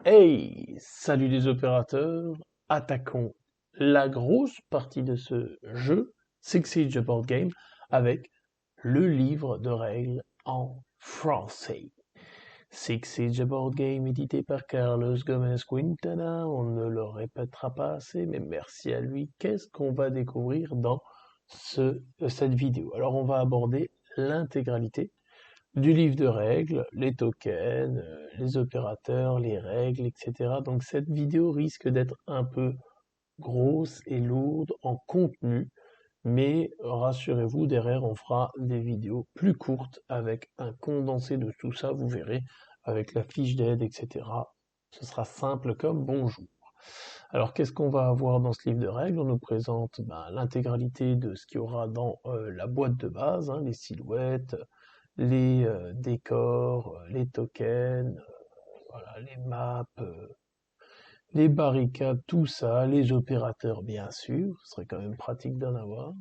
Hey, salut les opérateurs, attaquons la grosse partie de ce jeu, Six Siege Board Game, avec le livre de règles en français. Six Siege Board Game, édité par Carlos Gomez Quintana, on ne le répétera pas assez, mais merci à lui. Qu'est-ce qu'on va découvrir dans cette vidéo? Alors on va aborder l'intégralité du livre de règles, les tokens, les opérateurs, les règles, etc. Donc cette vidéo risque d'être un peu grosse et lourde en contenu, mais rassurez-vous, derrière on fera des vidéos plus courtes avec un condensé de tout ça, vous verrez, avec la fiche d'aide, etc. Ce sera simple comme bonjour. Alors qu'est-ce qu'on va avoir dans ce livre de règles? On nous présente l'intégralité de ce qu'il y aura dans la boîte de base, hein, les silhouettes, les décors, les tokens, voilà, les maps, les barricades, tout ça, les opérateurs bien sûr, ce serait quand même pratique d'en avoir.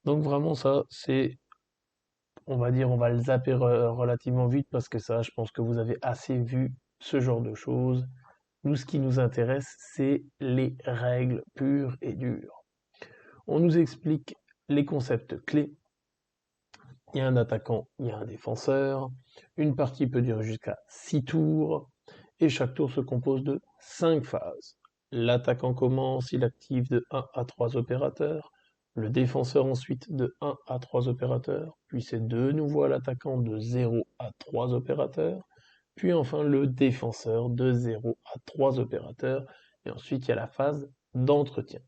Donc vraiment ça, c'est, on va dire, on va le zapper relativement vite parce que ça, je pense que vous avez assez vu ce genre de choses. Nous, ce qui nous intéresse, c'est les règles pures et dures. On nous explique les concepts clés. Il y a un attaquant, il y a un défenseur. Une partie peut durer jusqu'à 6 tours. Et chaque tour se compose de 5 phases. L'attaquant commence, il active de 1 à 3 opérateurs. Le défenseur ensuite de 1 à 3 opérateurs. Puis c'est de nouveau à l'attaquant de 0 à 3 opérateurs. Puis enfin le défenseur de 0 à 3 opérateurs. Et ensuite il y a la phase d'entretien.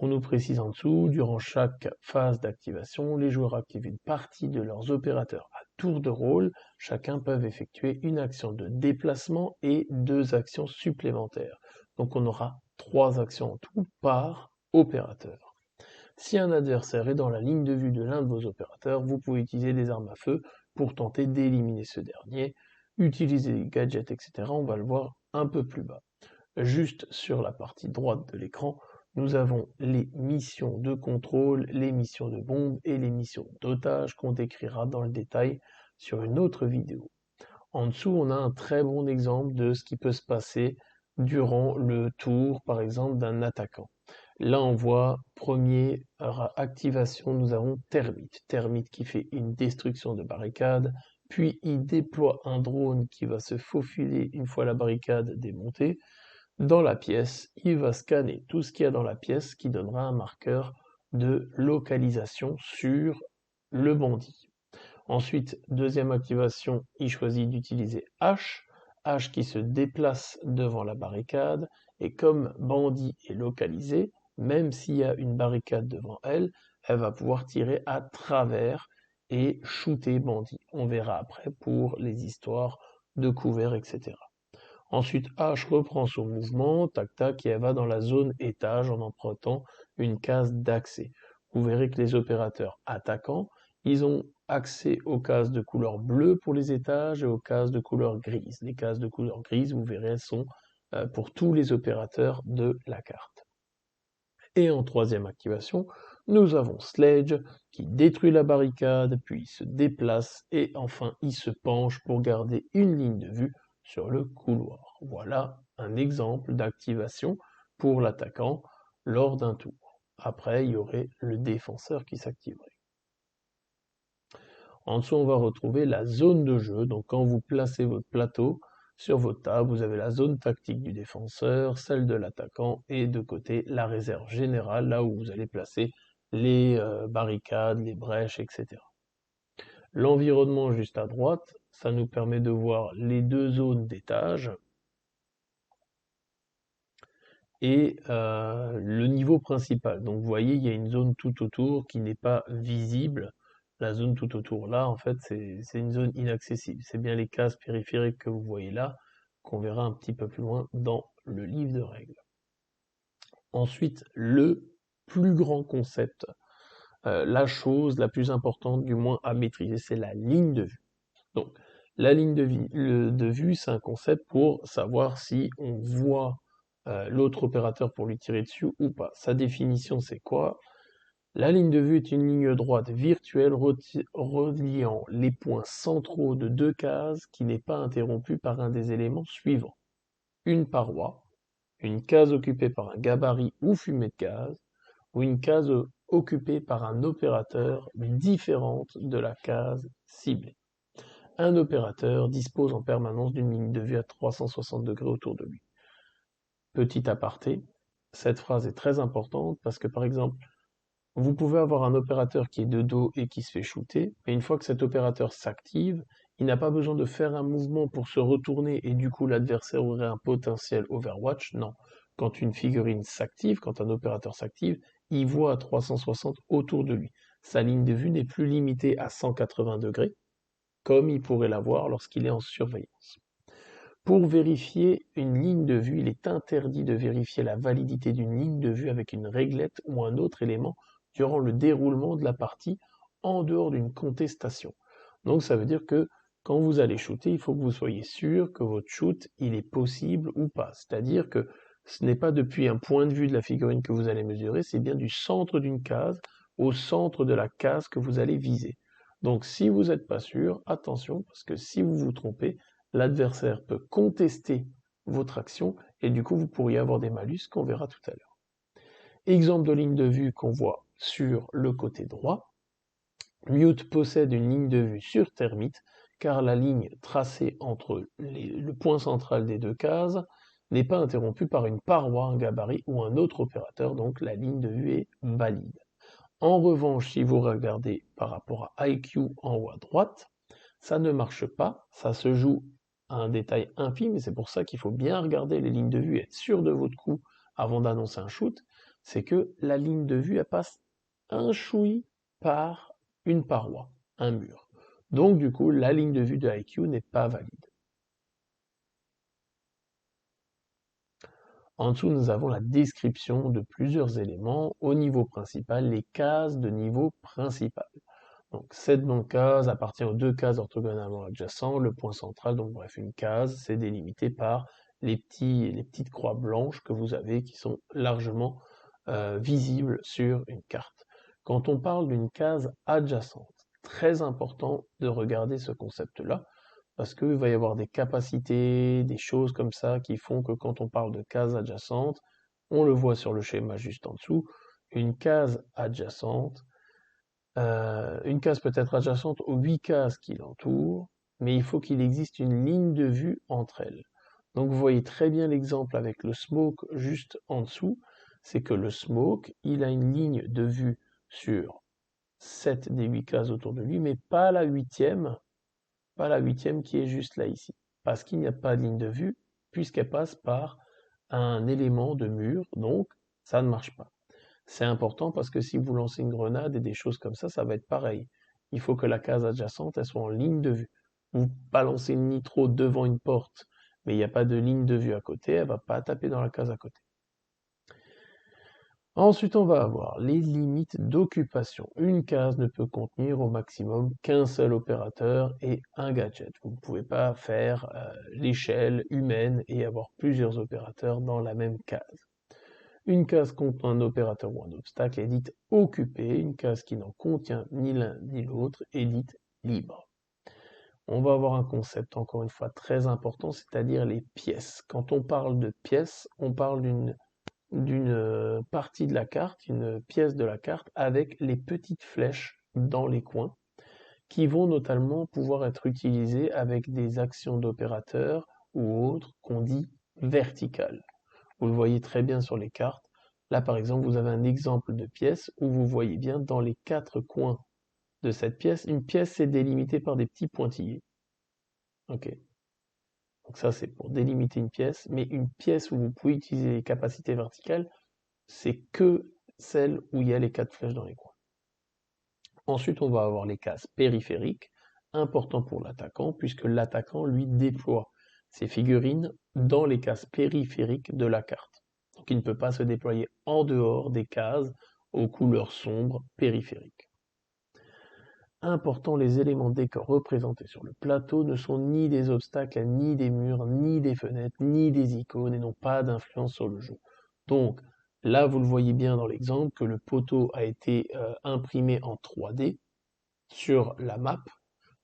On nous précise en dessous, durant chaque phase d'activation, les joueurs activent une partie de leurs opérateurs à tour de rôle. Chacun peut effectuer une action de déplacement et 2 actions supplémentaires. Donc on aura 3 actions en tout par opérateur. Si un adversaire est dans la ligne de vue de l'un de vos opérateurs, vous pouvez utiliser des armes à feu pour tenter d'éliminer ce dernier. Utiliser des gadgets, etc. On va le voir un peu plus bas. Juste sur la partie droite de l'écran, nous avons les missions de contrôle, les missions de bombe et les missions d'otage qu'on décrira dans le détail sur une autre vidéo. En dessous, on a un très bon exemple de ce qui peut se passer durant le tour, par exemple, d'un attaquant. Là, on voit, première activation, nous avons Termite. Termite qui fait une destruction de barricade, puis il déploie un drone qui va se faufiler une fois la barricade démontée. Dans la pièce, il va scanner tout ce qu'il y a dans la pièce qui donnera un marqueur de localisation sur le bandit. Ensuite, deuxième activation, il choisit d'utiliser H, H qui se déplace devant la barricade, et comme bandit est localisé, même s'il y a une barricade devant elle, elle va pouvoir tirer à travers et shooter bandit. On verra après pour les histoires de couvert, etc. Ensuite, H reprend son mouvement, tac tac, et elle va dans la zone étage en empruntant une case d'accès. Vous verrez que les opérateurs attaquants, ils ont accès aux cases de couleur bleue pour les étages et aux cases de couleur grise. Les cases de couleur grise, vous verrez, elles sont pour tous les opérateurs de la carte. Et en troisième activation, nous avons Sledge qui détruit la barricade, puis il se déplace et enfin il se penche pour garder une ligne de vue sur le couloir. Voilà un exemple d'activation pour l'attaquant lors d'un tour. Après, il y aurait le défenseur qui s'activerait. En dessous, on va retrouver la zone de jeu. Donc quand vous placez votre plateau sur votre table, vous avez la zone tactique du défenseur, celle de l'attaquant et de côté la réserve générale, là où vous allez placer les barricades, les brèches, etc. L'environnement juste à droite, ça nous permet de voir les deux zones d'étage et le niveau principal. Donc vous voyez, il y a une zone tout autour qui n'est pas visible. La zone tout autour là, en fait, c'est une zone inaccessible. C'est bien les cases périphériques que vous voyez là, qu'on verra un petit peu plus loin dans le livre de règles. Ensuite, le plus grand concept, la chose la plus importante du moins à maîtriser, c'est la ligne de vue. Donc, la ligne de vue, c'est un concept pour savoir si on voit l'autre opérateur pour lui tirer dessus ou pas. Sa définition, c'est quoi? La ligne de vue est une ligne droite virtuelle reliant les points centraux de deux cases qui n'est pas interrompue par un des éléments suivants: une paroi, une case occupée par un gabarit ou fumée de gaz, ou une case occupée par un opérateur différente de la case ciblée. Un opérateur dispose en permanence d'une ligne de vue à 360 degrés autour de lui. Petit aparté, cette phrase est très importante parce que par exemple, vous pouvez avoir un opérateur qui est de dos et qui se fait shooter, mais une fois que cet opérateur s'active, il n'a pas besoin de faire un mouvement pour se retourner et du coup l'adversaire aurait un potentiel Overwatch. Non. Quand une figurine s'active, quand un opérateur s'active, il voit à 360 autour de lui. Sa ligne de vue n'est plus limitée à 180 degrés, comme il pourrait l'avoir lorsqu'il est en surveillance. Pour vérifier une ligne de vue, il est interdit de vérifier la validité d'une ligne de vue avec une réglette ou un autre élément durant le déroulement de la partie en dehors d'une contestation. Donc ça veut dire que quand vous allez shooter, il faut que vous soyez sûr que votre shoot, il est possible ou pas. C'est-à-dire que ce n'est pas depuis un point de vue de la figurine que vous allez mesurer, c'est bien du centre d'une case au centre de la case que vous allez viser. Donc si vous n'êtes pas sûr, attention, parce que si vous vous trompez, l'adversaire peut contester votre action et du coup vous pourriez avoir des malus qu'on verra tout à l'heure. Exemple de ligne de vue qu'on voit sur le côté droit. Mute possède une ligne de vue sur Termite car la ligne tracée entre le point central des deux cases n'est pas interrompue par une paroi, un gabarit ou un autre opérateur, donc la ligne de vue est valide. En revanche, si vous regardez par rapport à IQ en haut à droite, ça ne marche pas, ça se joue à un détail infime, et c'est pour ça qu'il faut bien regarder les lignes de vue et être sûr de votre coup avant d'annoncer un shoot, c'est que la ligne de vue, elle passe un chouï par une paroi, un mur. Donc du coup, la ligne de vue de IQ n'est pas valide. En dessous, nous avons la description de plusieurs éléments. Au niveau principal, les cases de niveau principal. Donc cette bande case appartient aux deux cases orthogonalement adjacentes. Le point central, donc bref, une case, c'est délimité par les petites croix blanches que vous avez qui sont largement visibles sur une carte. Quand on parle d'une case adjacente, très important de regarder ce concept-là, parce qu'il va y avoir des capacités, des choses comme ça qui font que quand on parle de case adjacente, on le voit sur le schéma juste en dessous, une case adjacente, une case peut être adjacente aux 8 cases qui l'entourent, mais il faut qu'il existe une ligne de vue entre elles. Donc vous voyez très bien l'exemple avec le smoke juste en dessous, c'est que le smoke, il a une ligne de vue sur 7 des 8 cases autour de lui, mais pas la huitième, qui est juste là ici, parce qu'il n'y a pas de ligne de vue, puisqu'elle passe par un élément de mur, donc ça ne marche pas. C'est important parce que si vous lancez une grenade et des choses comme ça va être pareil. Il faut que la case adjacente, elle soit en ligne de vue. Vous balancez une nitro devant une porte, mais il n'y a pas de ligne de vue à côté, elle va pas taper dans la case à côté. Ensuite, on va avoir les limites d'occupation. Une case ne peut contenir au maximum qu'un seul opérateur et un gadget. Vous ne pouvez pas faire l'échelle humaine et avoir plusieurs opérateurs dans la même case. Une case contenant un opérateur ou un obstacle est dite occupée, une case qui n'en contient ni l'un ni l'autre est dite libre. On va avoir un concept encore une fois très important, c'est-à-dire les pièces. Quand on parle de pièces, on parle d'une partie de la carte, une pièce de la carte avec les petites flèches dans les coins qui vont notamment pouvoir être utilisées avec des actions d'opérateur ou autres qu'on dit verticales. Vous le voyez très bien sur les cartes. Là, par exemple, vous avez un exemple de pièce où vous voyez bien dans les 4 coins de cette pièce, une pièce est délimitée par des petits pointillés. Ok. Donc ça, c'est pour délimiter une pièce, mais une pièce où vous pouvez utiliser les capacités verticales, c'est que celle où il y a les 4 flèches dans les coins. Ensuite, on va avoir les cases périphériques, important pour l'attaquant, puisque l'attaquant, lui, déploie ses figurines dans les cases périphériques de la carte. Donc il ne peut pas se déployer en dehors des cases aux couleurs sombres périphériques. Important, les éléments de décor représentés sur le plateau ne sont ni des obstacles, ni des murs, ni des fenêtres, ni des icônes et n'ont pas d'influence sur le jeu. Donc, Là, vous le voyez bien dans l'exemple que le poteau a été imprimé en 3D sur la map.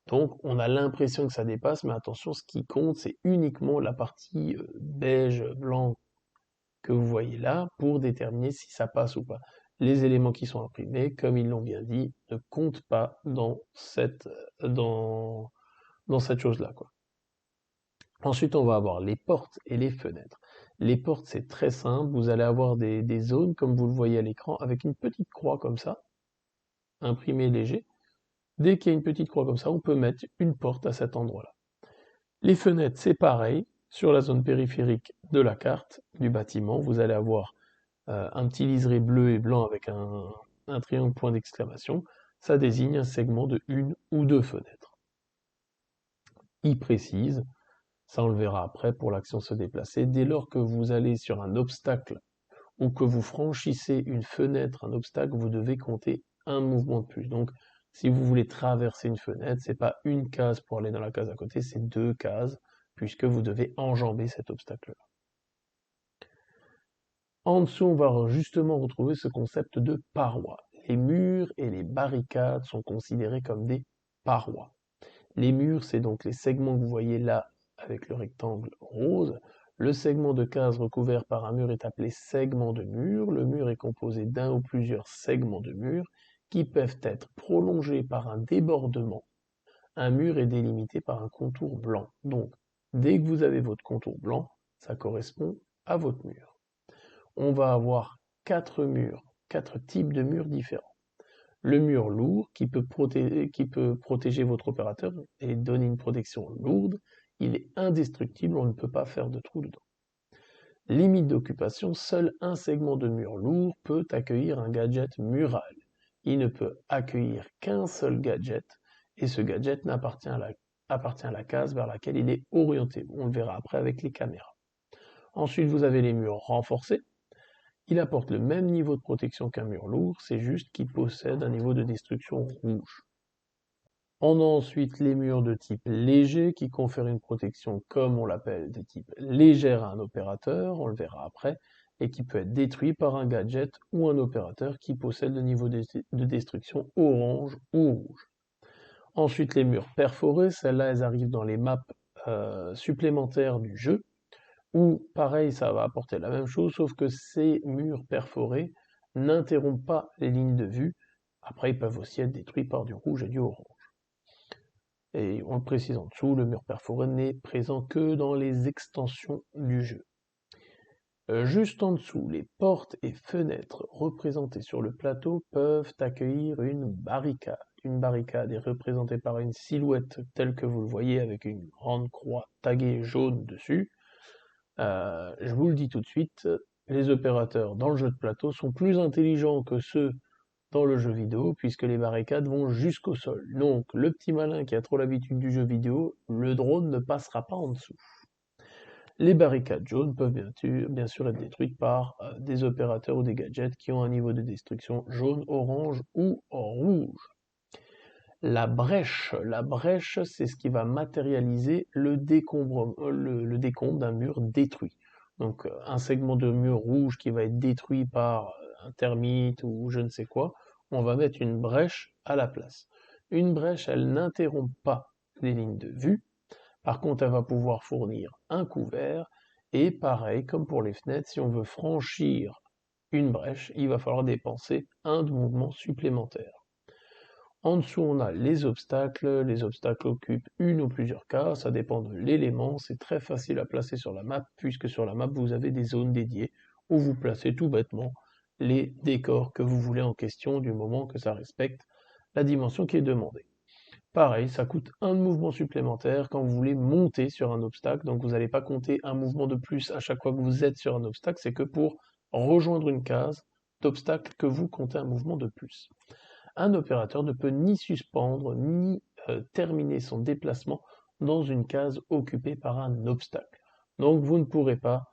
Donc, on a l'impression que ça dépasse, mais attention, ce qui compte, c'est uniquement la partie beige, blanc que vous voyez là pour déterminer si ça passe ou pas. Les éléments qui sont imprimés, comme ils l'ont bien dit, ne comptent pas dans dans cette chose-là, quoi. Ensuite, on va avoir les portes et les fenêtres. Les portes, c'est très simple. Vous allez avoir des zones, comme vous le voyez à l'écran, avec une petite croix comme ça, imprimée léger. Dès qu'il y a une petite croix comme ça, on peut mettre une porte à cet endroit-là. Les fenêtres, c'est pareil. Sur la zone périphérique de la carte du bâtiment, vous allez avoir un petit liseré bleu et blanc avec un triangle point d'exclamation. Ça désigne un segment de une ou deux fenêtres. Il précise, ça on le verra après pour l'action se déplacer, dès lors que vous allez sur un obstacle ou que vous franchissez une fenêtre, un obstacle, vous devez compter un mouvement de plus. Donc, si vous voulez traverser une fenêtre, c'est pas une case pour aller dans la case à côté, c'est deux cases, puisque vous devez enjamber cet obstacle-là. En dessous, on va justement retrouver ce concept de parois. Les murs et les barricades sont considérés comme des parois. Les murs, c'est donc les segments que vous voyez là avec le rectangle rose. Le segment de case recouvert par un mur est appelé segment de mur. Le mur est composé d'un ou plusieurs segments de mur qui peuvent être prolongés par un débordement. Un mur est délimité par un contour blanc. Donc, dès que vous avez votre contour blanc, ça correspond à votre mur. On va avoir quatre types de murs différents. Le mur lourd qui peut protéger votre opérateur et donner une protection lourde. Il est indestructible, on ne peut pas faire de trou dedans. Limite d'occupation, seul un segment de mur lourd peut accueillir un gadget mural. Il ne peut accueillir qu'un seul gadget et ce gadget appartient à la case vers laquelle il est orienté. On le verra après avec les caméras. Ensuite, vous avez les murs renforcés. Il apporte le même niveau de protection qu'un mur lourd, c'est juste qu'il possède un niveau de destruction rouge. On a ensuite les murs de type léger qui confèrent une protection, comme on l'appelle, de type légère à un opérateur, on le verra après, et qui peut être détruit par un gadget ou un opérateur qui possède le niveau de destruction orange ou rouge. Ensuite, les murs perforés, celles-là, elles arrivent dans les maps supplémentaires du jeu, où, pareil, ça va apporter la même chose, sauf que ces murs perforés n'interrompent pas les lignes de vue. Après, ils peuvent aussi être détruits par du rouge et du orange. Et on le précise en dessous, le mur perforé n'est présent que dans les extensions du jeu. Juste en dessous, les portes et fenêtres représentées sur le plateau peuvent accueillir une barricade. Une barricade est représentée par une silhouette telle que vous le voyez avec une grande croix taguée jaune dessus. Je vous le dis tout de suite, les opérateurs dans le jeu de plateau sont plus intelligents que ceux dans le jeu vidéo, puisque les barricades vont jusqu'au sol. Donc, le petit malin qui a trop l'habitude du jeu vidéo, le drone ne passera pas en dessous. Les barricades jaunes peuvent bien sûr être détruites par des opérateurs ou des gadgets qui ont un niveau de destruction jaune, orange ou rouge. La brèche, c'est ce qui va matérialiser le décombre d'un mur détruit. Donc un segment de mur rouge qui va être détruit par un termite ou je ne sais quoi, on va mettre une brèche à la place. Une brèche, elle n'interrompt pas les lignes de vue, par contre elle va pouvoir fournir un couvert, et pareil, comme pour les fenêtres, si on veut franchir une brèche, il va falloir dépenser un mouvement supplémentaire. En dessous, on a les obstacles. Les obstacles occupent une ou plusieurs cases, ça dépend de l'élément. C'est très facile à placer sur la map, puisque sur la map, vous avez des zones dédiées où vous placez tout bêtement les décors que vous voulez en question du moment que ça respecte la dimension qui est demandée. Pareil, ça coûte un mouvement supplémentaire quand vous voulez monter sur un obstacle, donc vous n'allez pas compter un mouvement de plus à chaque fois que vous êtes sur un obstacle, c'est que pour rejoindre une case d'obstacle que vous comptez un mouvement de plus. Un opérateur ne peut ni suspendre ni terminer son déplacement dans une case occupée par un obstacle. Donc vous ne pourrez pas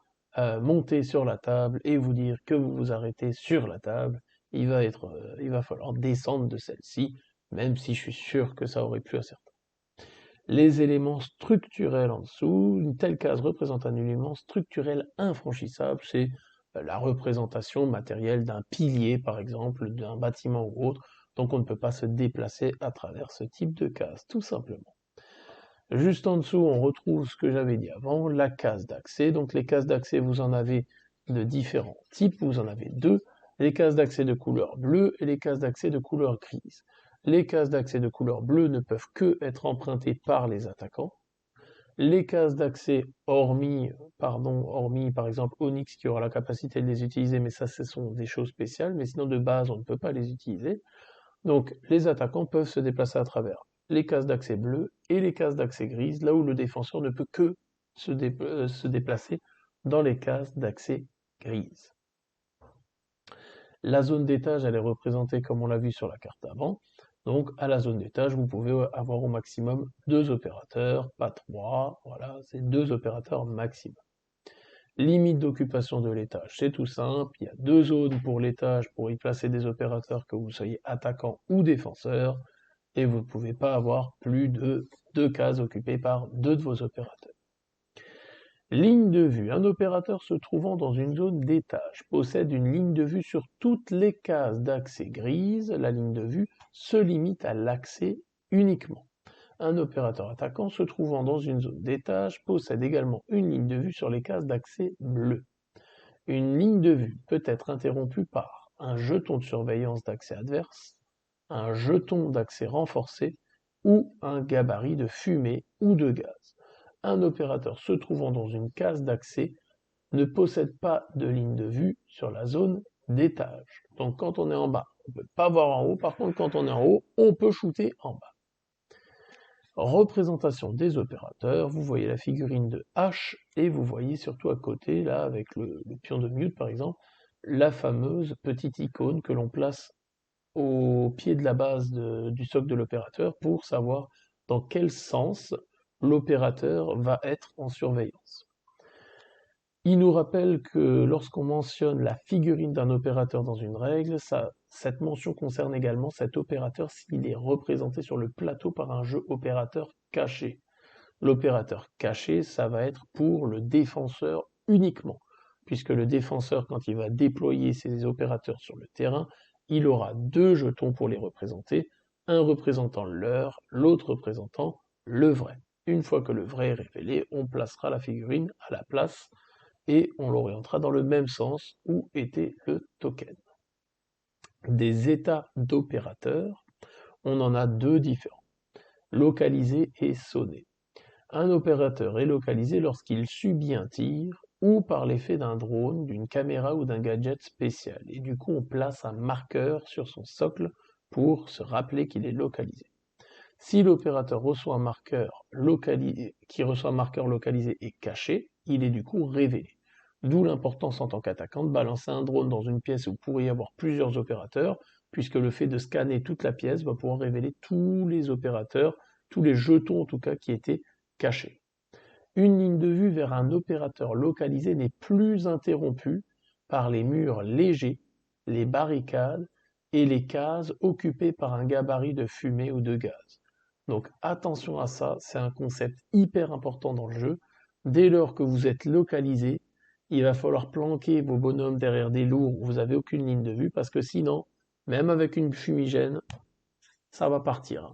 monter sur la table et vous dire que vous vous arrêtez sur la table. Il va falloir descendre de celle-ci, même si je suis sûr que ça aurait plu à certains. Les éléments structurels en dessous, une telle case représente un élément structurel infranchissable, c'est la représentation matérielle d'un pilier, par exemple, d'un bâtiment ou autre. Donc on ne peut pas se déplacer à travers ce type de case, tout simplement. Juste en dessous, on retrouve ce que j'avais dit avant, la case d'accès. Donc les cases d'accès, vous en avez de différents types, vous en avez deux, les cases d'accès de couleur bleue et les cases d'accès de couleur grise. Les cases d'accès de couleur bleue ne peuvent que être empruntées par les attaquants. Les cases d'accès, hormis par exemple Onyx qui aura la capacité de les utiliser, mais ça ce sont des choses spéciales, mais sinon de base on ne peut pas les utiliser. Donc les attaquants peuvent se déplacer à travers les cases d'accès bleues et les cases d'accès grises, là où le défenseur ne peut que se déplacer dans les cases d'accès grises. La zone d'étage, elle est représentée comme on l'a vu sur la carte avant. Donc à la zone d'étage, vous pouvez avoir au maximum 2 opérateurs, pas 3, voilà, c'est 2 opérateurs maximum. Limite d'occupation de l'étage, c'est tout simple, il y a 2 zones pour l'étage pour y placer des opérateurs que vous soyez attaquant ou défenseur, et vous ne pouvez pas avoir plus de 2 cases occupées par 2 de vos opérateurs. Ligne de vue. Un opérateur se trouvant dans une zone d'étage possède une ligne de vue sur toutes les cases d'accès grises. La ligne de vue se limite à l'accès uniquement. Un opérateur attaquant se trouvant dans une zone d'étage possède également une ligne de vue sur les cases d'accès bleues. Une ligne de vue peut être interrompue par un jeton de surveillance d'accès adverse, un jeton d'accès renforcé ou un gabarit de fumée ou de gaz. Un opérateur se trouvant dans une case d'accès ne possède pas de ligne de vue sur la zone d'étage. Donc quand on est en bas, on ne peut pas voir en haut. Par contre, quand on est en haut, on peut shooter en bas. Représentation des opérateurs, vous voyez la figurine de H et vous voyez surtout à côté, là avec le pion de mute par exemple, la fameuse petite icône que l'on place au pied de la base du socle de l'opérateur pour savoir dans quel sens l'opérateur va être en surveillance. Il nous rappelle que lorsqu'on mentionne la figurine d'un opérateur dans une règle, cette mention concerne également cet opérateur s'il est représenté sur le plateau par un jeu opérateur caché. L'opérateur caché, ça va être pour le défenseur uniquement, puisque le défenseur, quand il va déployer ses opérateurs sur le terrain, il aura 2 jetons pour les représenter, un représentant leur, l'autre représentant le vrai. Une fois que le vrai est révélé, on placera la figurine à la place et on l'orientera dans le même sens où était le token. Des états d'opérateurs, on en a 2 différents, localisé et sonné. Un opérateur est localisé lorsqu'il subit un tir ou par l'effet d'un drone, d'une caméra ou d'un gadget spécial. Et du coup, on place un marqueur sur son socle pour se rappeler qu'il est localisé. Si l'opérateur reçoit un marqueur localisé et caché, il est du coup révélé. D'où l'importance en tant qu'attaquant de balancer un drone dans une pièce où il pourrait y avoir plusieurs opérateurs, puisque le fait de scanner toute la pièce va pouvoir révéler tous les opérateurs, tous les jetons en tout cas qui étaient cachés. Une ligne de vue vers un opérateur localisé n'est plus interrompue par les murs légers, les barricades et les cases occupées par un gabarit de fumée ou de gaz. Donc attention à ça, c'est un concept hyper important dans le jeu. Dès lors que vous êtes localisé, il va falloir planquer vos bonhommes derrière des lourds où vous n'avez aucune ligne de vue, parce que sinon, même avec une fumigène, ça va partir.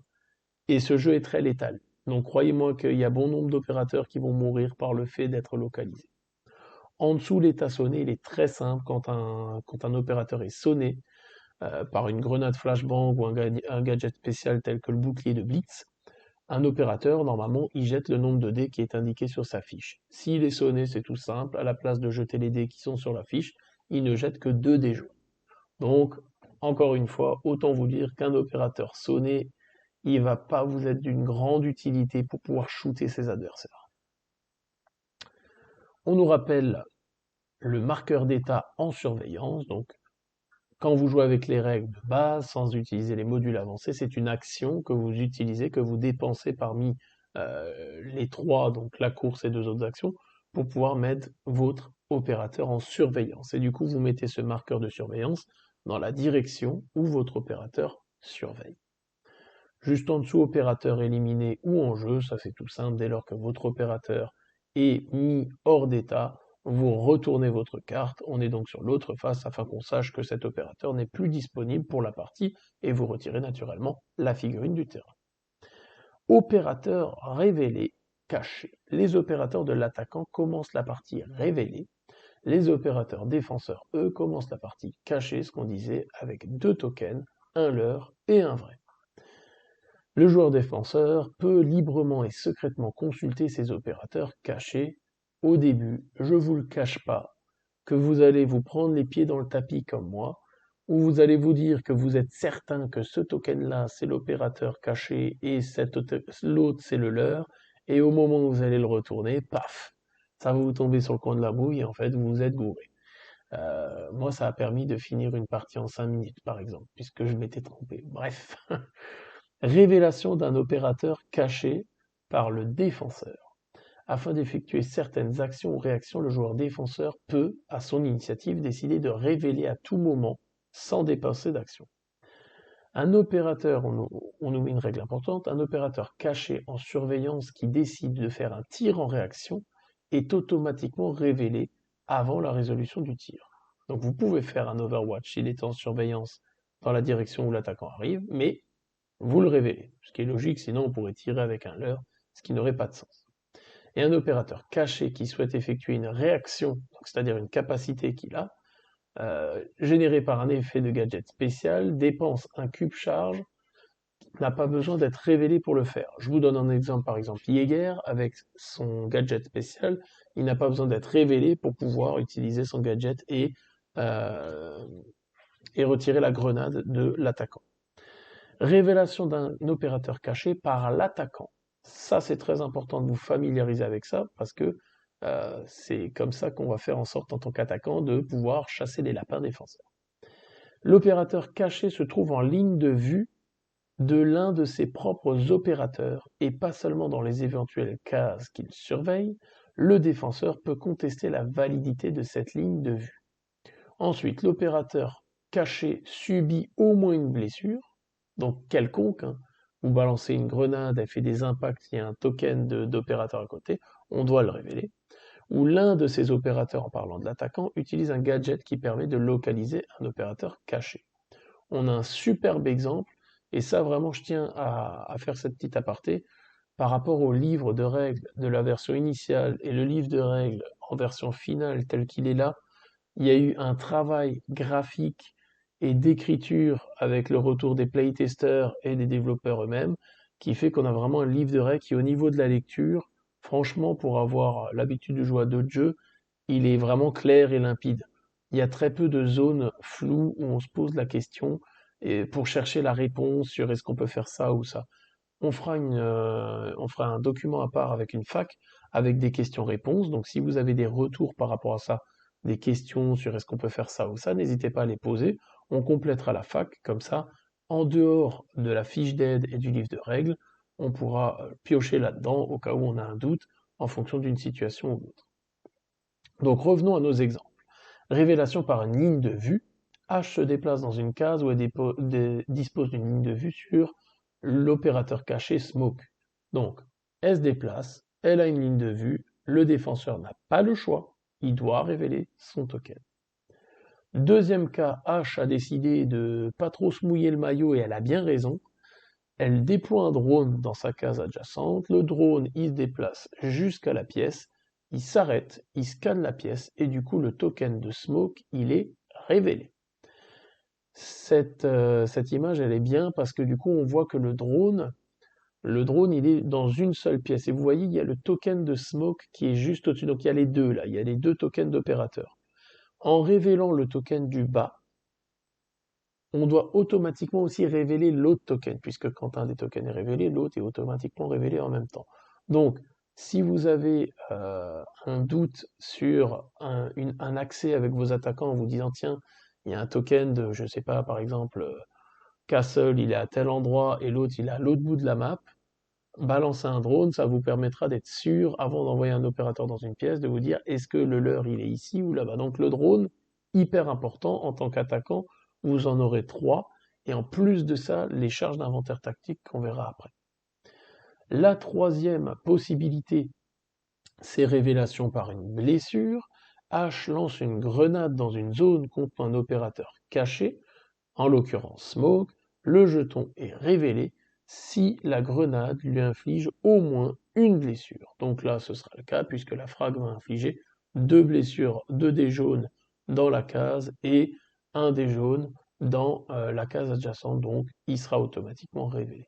Et ce jeu est très létal. Donc croyez-moi qu'il y a bon nombre d'opérateurs qui vont mourir par le fait d'être localisés. En dessous, l'état sonné, il est très simple quand un opérateur est sonné par une grenade flashbang ou un gadget spécial tel que le bouclier de Blitz. Un opérateur, normalement, il jette le nombre de dés qui est indiqué sur sa fiche. S'il est sonné, c'est tout simple, à la place de jeter les dés qui sont sur la fiche, il ne jette que 2 dés jaunes. Donc, encore une fois, autant vous dire qu'un opérateur sonné, il va pas vous être d'une grande utilité pour pouvoir shooter ses adversaires. On nous rappelle le marqueur d'état en surveillance, donc quand vous jouez avec les règles de base, sans utiliser les modules avancés, c'est une action que vous utilisez, que vous dépensez parmi les 3, donc la course et 2 autres actions, pour pouvoir mettre votre opérateur en surveillance. Et du coup, vous mettez ce marqueur de surveillance dans la direction où votre opérateur surveille. Juste en dessous, opérateur éliminé ou en jeu, ça c'est tout simple, dès lors que votre opérateur est mis hors d'état, vous retournez votre carte, on est donc sur l'autre face afin qu'on sache que cet opérateur n'est plus disponible pour la partie et vous retirez naturellement la figurine du terrain. Opérateur révélé, caché. Les opérateurs de l'attaquant commencent la partie révélée. Les opérateurs défenseurs, eux, commencent la partie cachée, ce qu'on disait, avec 2 tokens, un leurre et un vrai. Le joueur défenseur peut librement et secrètement consulter ses opérateurs cachés. Au début, je vous le cache pas, que vous allez vous prendre les pieds dans le tapis comme moi, ou vous allez vous dire que vous êtes certain que ce token-là, c'est l'opérateur caché et l'autre, c'est le leur, et au moment où vous allez le retourner, paf, ça va vous tomber sur le coin de la bouille et en fait, vous vous êtes gouré. Moi, ça a permis de finir une partie en 5 minutes, par exemple, puisque je m'étais trompé. Bref. Révélation d'un opérateur caché par le défenseur. Afin d'effectuer certaines actions ou réactions, le joueur défenseur peut, à son initiative, décider de révéler à tout moment, sans dépenser d'action. Un opérateur, on nous met une règle importante, un opérateur caché en surveillance qui décide de faire un tir en réaction est automatiquement révélé avant la résolution du tir. Donc vous pouvez faire un Overwatch s'il est en surveillance dans la direction où l'attaquant arrive, mais vous le révélez, ce qui est logique, sinon on pourrait tirer avec un leurre, ce qui n'aurait pas de sens. Et un opérateur caché qui souhaite effectuer une réaction, c'est-à-dire une capacité qu'il a, générée par un effet de gadget spécial, dépense un cube charge, n'a pas besoin d'être révélé pour le faire. Je vous donne un exemple, par exemple, Jäger, avec son gadget spécial, il n'a pas besoin d'être révélé pour pouvoir utiliser son gadget et retirer la grenade de l'attaquant. Révélation d'un opérateur caché par l'attaquant. Ça, c'est très important de vous familiariser avec ça, parce que c'est comme ça qu'on va faire en sorte, en tant qu'attaquant, de pouvoir chasser les lapins défenseurs. L'opérateur caché se trouve en ligne de vue de l'un de ses propres opérateurs, et pas seulement dans les éventuelles cases qu'il surveille. Le défenseur peut contester la validité de cette ligne de vue. Ensuite, l'opérateur caché subit au moins une blessure, donc quelconque, hein. Vous balancez une grenade, elle fait des impacts, il y a un token d'opérateur à côté, on doit le révéler. Ou l'un de ces opérateurs, en parlant de l'attaquant, utilise un gadget qui permet de localiser un opérateur caché. On a un superbe exemple, et ça vraiment je tiens à faire cette petite aparté, par rapport au livre de règles de la version initiale et le livre de règles en version finale tel qu'il est là. Il y a eu un travail graphique et d'écriture avec le retour des playtesters et des développeurs eux-mêmes, qui fait qu'on a vraiment un livre de règles qui, au niveau de la lecture, franchement, pour avoir l'habitude de jouer à d'autres jeux, il est vraiment clair et limpide. Il y a très peu de zones floues où on se pose la question et pour chercher la réponse sur est-ce qu'on peut faire ça ou ça. On fera un document à part avec une fac, avec des questions-réponses. Donc si vous avez des retours par rapport à ça, des questions sur est-ce qu'on peut faire ça ou ça, n'hésitez pas à les poser. On complétera la fac, comme ça, en dehors de la fiche d'aide et du livre de règles, on pourra piocher là-dedans au cas où on a un doute en fonction d'une situation ou d'autre. Donc revenons à nos exemples. Révélation par une ligne de vue. H se déplace dans une case où elle dispose d'une ligne de vue sur l'opérateur caché Smoke. Donc, elle se déplace, elle a une ligne de vue, le défenseur n'a pas le choix, il doit révéler son token. Deuxième cas, H a décidé de pas trop se mouiller le maillot et elle a bien raison. Elle déploie un drone dans sa case adjacente, le drone il se déplace jusqu'à la pièce, il s'arrête, il scanne la pièce et du coup le token de Smoke il est révélé. Cette image elle est bien parce que du coup on voit que le drone il est dans une seule pièce et vous voyez il y a le token de Smoke qui est juste au-dessus, donc il y a les deux là, il y a les deux tokens d'opérateur. En révélant le token du bas, on doit automatiquement aussi révéler l'autre token, puisque quand un des tokens est révélé, l'autre est automatiquement révélé en même temps. Donc, si vous avez un doute sur un accès avec vos attaquants en vous disant, tiens, il y a un token de, je sais pas, par exemple, Castle, il est à tel endroit et l'autre, il est à l'autre bout de la map, balancer un drone, ça vous permettra d'être sûr, avant d'envoyer un opérateur dans une pièce, de vous dire, est-ce que le leur, il est ici ou là-bas. Donc le drone, hyper important en tant qu'attaquant, vous en aurez 3, et en plus de ça, les charges d'inventaire tactique qu'on verra après. La troisième possibilité, c'est révélation par une blessure. H lance une grenade dans une zone contre un opérateur caché, en l'occurrence Smoke, le jeton est révélé si la grenade lui inflige au moins une blessure. Donc là, ce sera le cas puisque la frag va infliger 2 blessures, 2 dés jaunes dans la case et un dé jaune dans la case adjacente, donc il sera automatiquement révélé.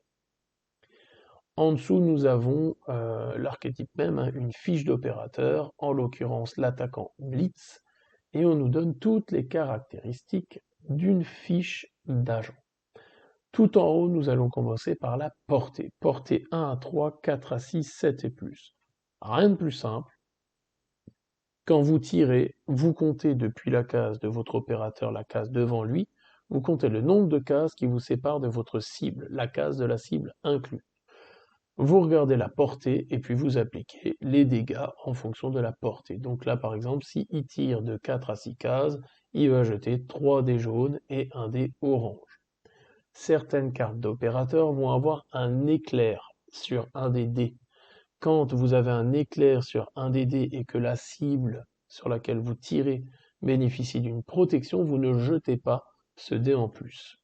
En dessous, nous avons l'archétype même, hein, une fiche d'opérateur, en l'occurrence l'attaquant Blitz, et on nous donne toutes les caractéristiques d'une fiche d'agent. Tout en haut, nous allons commencer par la portée. Portée 1 à 3, 4 à 6, 7 et plus. Rien de plus simple. Quand vous tirez, vous comptez depuis la case de votre opérateur, la case devant lui, vous comptez le nombre de cases qui vous séparent de votre cible, la case de la cible inclus. Vous regardez la portée et puis vous appliquez les dégâts en fonction de la portée. Donc là, par exemple, si il tire de 4 à 6 cases, il va jeter 3 dés jaunes et un dé orange. Certaines cartes d'opérateurs vont avoir un éclair sur un des dés. Quand vous avez un éclair sur un des dés et que la cible sur laquelle vous tirez bénéficie d'une protection, vous ne jetez pas ce dé en plus.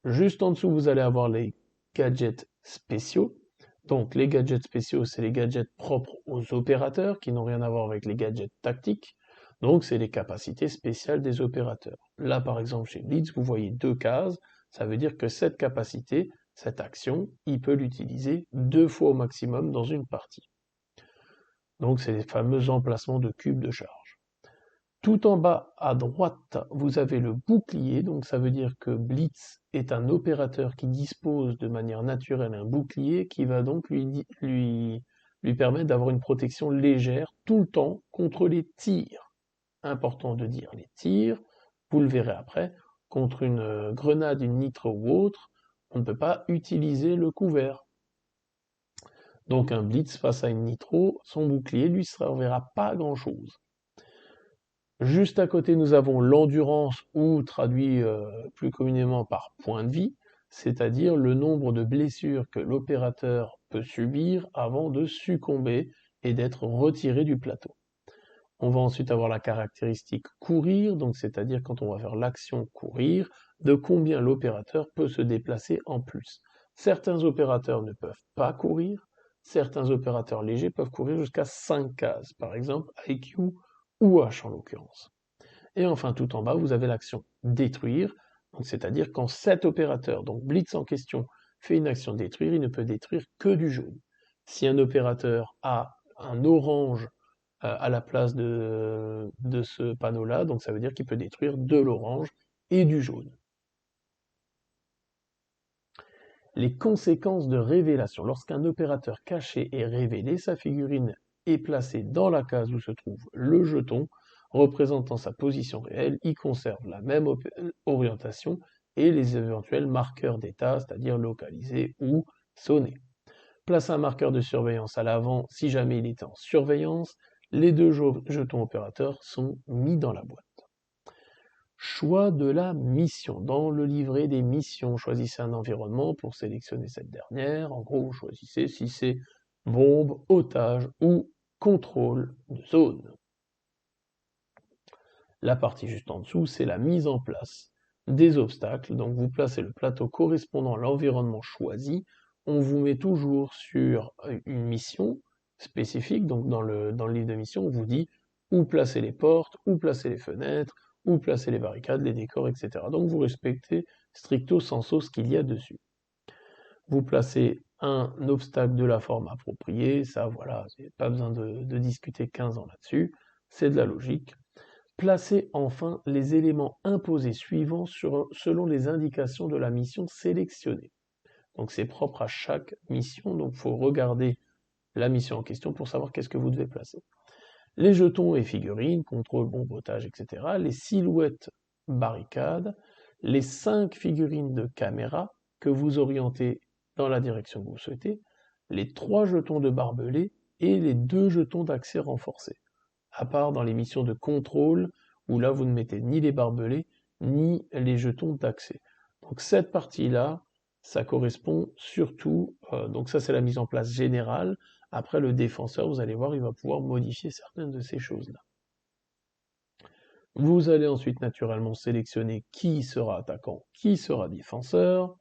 Juste en dessous, vous allez avoir les gadgets spéciaux. Donc les gadgets spéciaux, c'est les gadgets propres aux opérateurs qui n'ont rien à voir avec les gadgets tactiques. Donc c'est les capacités spéciales des opérateurs. Là par exemple chez Blitz, vous voyez 2 cases, ça veut dire que cette capacité, cette action, il peut l'utiliser 2 fois au maximum dans une partie. Donc c'est les fameux emplacements de cubes de charge. Tout en bas à droite, vous avez le bouclier, donc ça veut dire que Blitz est un opérateur qui dispose de manière naturelle d'un bouclier qui va donc lui permettre d'avoir une protection légère tout le temps contre les tirs. Important de dire les tirs, vous le verrez après, contre une grenade, une nitro ou autre, on ne peut pas utiliser le couvert. Donc un Blitz face à une nitro, son bouclier lui servira pas à grand chose. Juste à côté, nous avons l'endurance, ou traduit plus communément par point de vie, c'est-à-dire le nombre de blessures que l'opérateur peut subir avant de succomber et d'être retiré du plateau. On va ensuite avoir la caractéristique courir, donc c'est-à-dire quand on va faire l'action courir, de combien l'opérateur peut se déplacer en plus. Certains opérateurs ne peuvent pas courir, certains opérateurs légers peuvent courir jusqu'à 5 cases, par exemple IQ ou H en l'occurrence. Et enfin, tout en bas, vous avez l'action détruire, c'est-à-dire quand cet opérateur, donc Blitz en question, fait une action détruire, il ne peut détruire que du jaune. Si un opérateur a un orange à la place de ce panneau-là, donc ça veut dire qu'il peut détruire de l'orange et du jaune. Les conséquences de révélation. Lorsqu'un opérateur caché est révélé, sa figurine est placée dans la case où se trouve le jeton, représentant sa position réelle, il conserve la même orientation et les éventuels marqueurs d'état, c'est-à-dire localisés ou sonnés. Place un marqueur de surveillance à l'avant si jamais il était en surveillance, les 2 jetons opérateurs sont mis dans la boîte. Choix de la mission. Dans le livret des missions, choisissez un environnement pour sélectionner cette dernière. En gros, vous choisissez si c'est bombe, otage ou contrôle de zone. La partie juste en dessous, c'est la mise en place des obstacles. Donc vous placez le plateau correspondant à l'environnement choisi. On vous met toujours sur une mission spécifique. Donc dans le livre de mission, on vous dit où placer les portes, où placer les fenêtres, où placer les barricades, les décors, etc. Donc vous respectez stricto sensu ce qu'il y a dessus. Vous placez un obstacle de la forme appropriée, ça voilà, pas besoin de discuter 15 ans là-dessus, c'est de la logique. Placez enfin les éléments imposés suivants selon les indications de la mission sélectionnée. Donc c'est propre à chaque mission, donc il faut regarder la mission en question pour savoir qu'est-ce que vous devez placer. Les jetons et figurines, contrôle, bombe, otage, etc. Les silhouettes barricades, les 5 figurines de caméra que vous orientez dans la direction que vous souhaitez, les 3 jetons de barbelés et les 2 jetons d'accès renforcés. À part dans les missions de contrôle, où là vous ne mettez ni les barbelés, ni les jetons d'accès. Donc cette partie-là, ça correspond surtout, donc ça c'est la mise en place générale. Après le défenseur, vous allez voir, il va pouvoir modifier certaines de ces choses-là. Vous allez ensuite naturellement sélectionner qui sera attaquant, qui sera défenseur.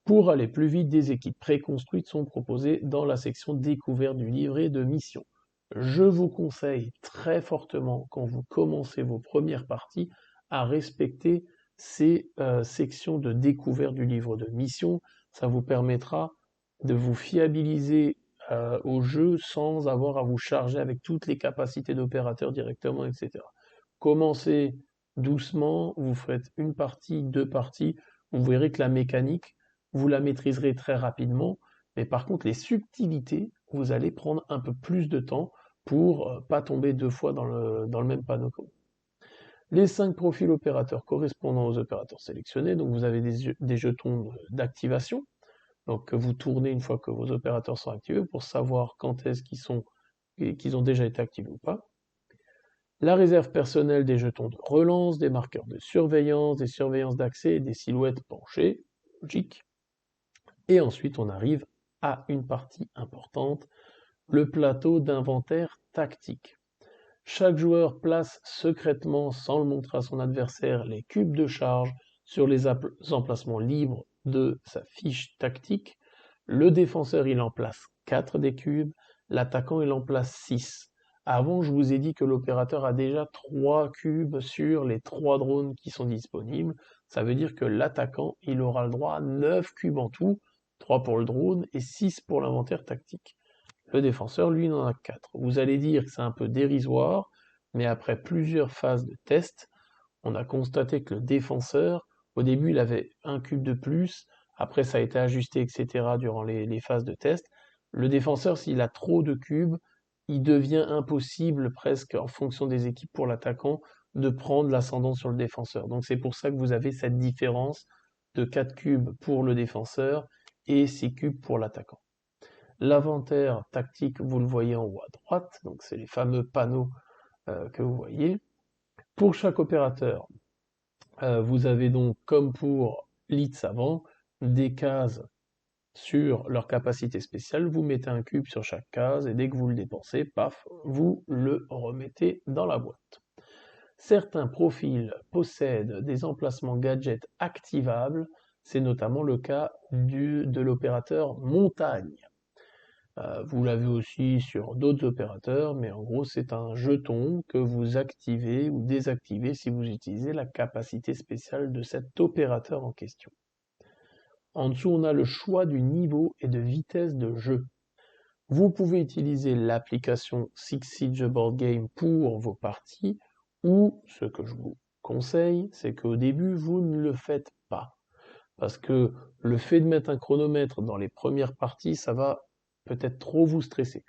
Pour aller plus vite, des équipes préconstruites sont proposées dans la section découverte du livret de mission. Je vous conseille très fortement, quand vous commencez vos premières parties, à respecter ces sections de découverte du livre de mission. Ça vous permettra de vous fiabiliser au jeu sans avoir à vous charger avec toutes les capacités d'opérateur directement, etc. Commencez doucement, vous faites une partie, deux parties, vous verrez que la mécanique, vous la maîtriserez très rapidement, mais par contre les subtilités, vous allez prendre un peu plus de temps pour pas tomber deux fois dans le même panneau. Les 5 profils opérateurs correspondant aux opérateurs sélectionnés, donc vous avez des jetons d'activation, donc que vous tournez une fois que vos opérateurs sont activés pour savoir quand est-ce qu'ils ont déjà été activés ou pas. La réserve personnelle des jetons de relance, des marqueurs de surveillance, des surveillances d'accès et des silhouettes penchées, logique. Et ensuite, on arrive à une partie importante, le plateau d'inventaire tactique. Chaque joueur place secrètement, sans le montrer à son adversaire, les cubes de charge sur les emplacements libres de sa fiche tactique. Le défenseur, il en place 4 des cubes, l'attaquant, il en place 6. Avant, je vous ai dit que l'opérateur a déjà 3 cubes sur les 3 drones qui sont disponibles. Ça veut dire que l'attaquant, il aura le droit à 9 cubes en tout, 3 pour le drone et 6 pour l'inventaire tactique. Le défenseur, lui, n'en a 4. Vous allez dire que c'est un peu dérisoire, mais après plusieurs phases de test, on a constaté que le défenseur, au début, il avait un cube de plus, après ça a été ajusté, etc. durant les phases de test. Le défenseur, s'il a trop de cubes, il devient impossible presque en fonction des équipes pour l'attaquant de prendre l'ascendant sur le défenseur. Donc c'est pour ça que vous avez cette différence de 4 cubes pour le défenseur et 6 cubes pour l'attaquant. L'inventaire tactique, vous le voyez en haut à droite, donc c'est les fameux panneaux que vous voyez. Pour chaque opérateur, vous avez donc, comme pour lead savant, des cases sur leur capacité spéciale. Vous mettez un cube sur chaque case et dès que vous le dépensez, paf, vous le remettez dans la boîte. Certains profils possèdent des emplacements gadgets activables, c'est notamment le cas de l'opérateur montagne. Vous l'avez aussi sur d'autres opérateurs, mais en gros c'est un jeton que vous activez ou désactivez si vous utilisez la capacité spéciale de cet opérateur en question. En dessous, on a le choix du niveau et de vitesse de jeu. Vous pouvez utiliser l'application Six Siege Board Game pour vos parties, ou ce que je vous conseille, c'est qu'au début, vous ne le faites pas. Parce que le fait de mettre un chronomètre dans les premières parties, ça va peut-être trop vous stresser.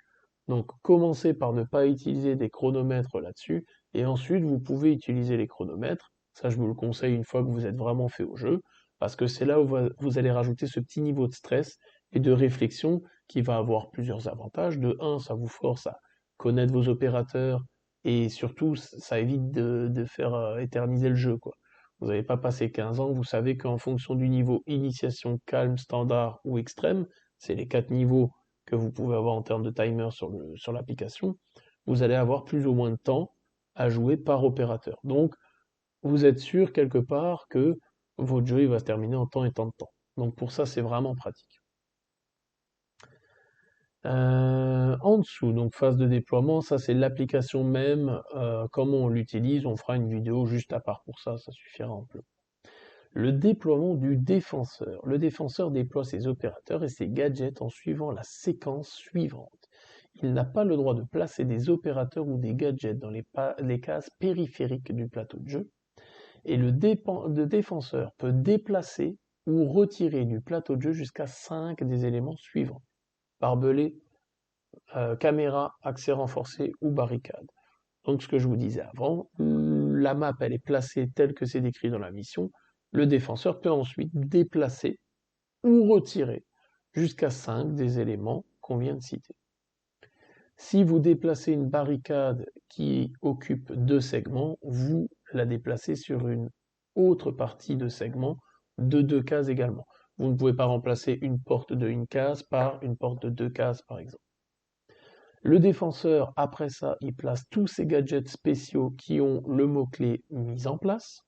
Donc commencez par ne pas utiliser des chronomètres là-dessus, et ensuite vous pouvez utiliser les chronomètres. Ça, je vous le conseille une fois que vous êtes vraiment fait au jeu, parce que c'est là où vous allez rajouter ce petit niveau de stress et de réflexion qui va avoir plusieurs avantages. De un, ça vous force à connaître vos opérateurs, et surtout, ça évite de faire éterniser le jeu, quoi. Vous n'avez pas passé 15 ans, vous savez qu'en fonction du niveau initiation, calme, standard ou extrême, c'est les 4 niveaux que vous pouvez avoir en termes de timer sur l'application, vous allez avoir plus ou moins de temps à jouer par opérateur. Donc, vous êtes sûr quelque part que votre jeu il va se terminer en temps et tant de temps. Donc pour ça, c'est vraiment pratique. En dessous, donc phase de déploiement, ça c'est l'application même, comment on l'utilise, on fera une vidéo juste à part pour ça suffira amplement. Le déploiement du défenseur. Le défenseur déploie ses opérateurs et ses gadgets en suivant la séquence suivante. Il n'a pas le droit de placer des opérateurs ou des gadgets dans les cases périphériques du plateau de jeu. Et le défenseur peut déplacer ou retirer du plateau de jeu jusqu'à 5 des éléments suivants. Barbelé, caméra, accès renforcé ou barricade. Donc ce que je vous disais avant, la map elle est placée telle que c'est décrit dans la mission. Le défenseur peut ensuite déplacer ou retirer jusqu'à 5 des éléments qu'on vient de citer. Si vous déplacez une barricade qui occupe 2 segments, vous la déplacez sur une autre partie de segment de 2 cases également. Vous ne pouvez pas remplacer une porte de 1 case par une porte de 2 cases par exemple. Le défenseur, après ça, il place tous ses gadgets spéciaux qui ont le mot-clé mise en place.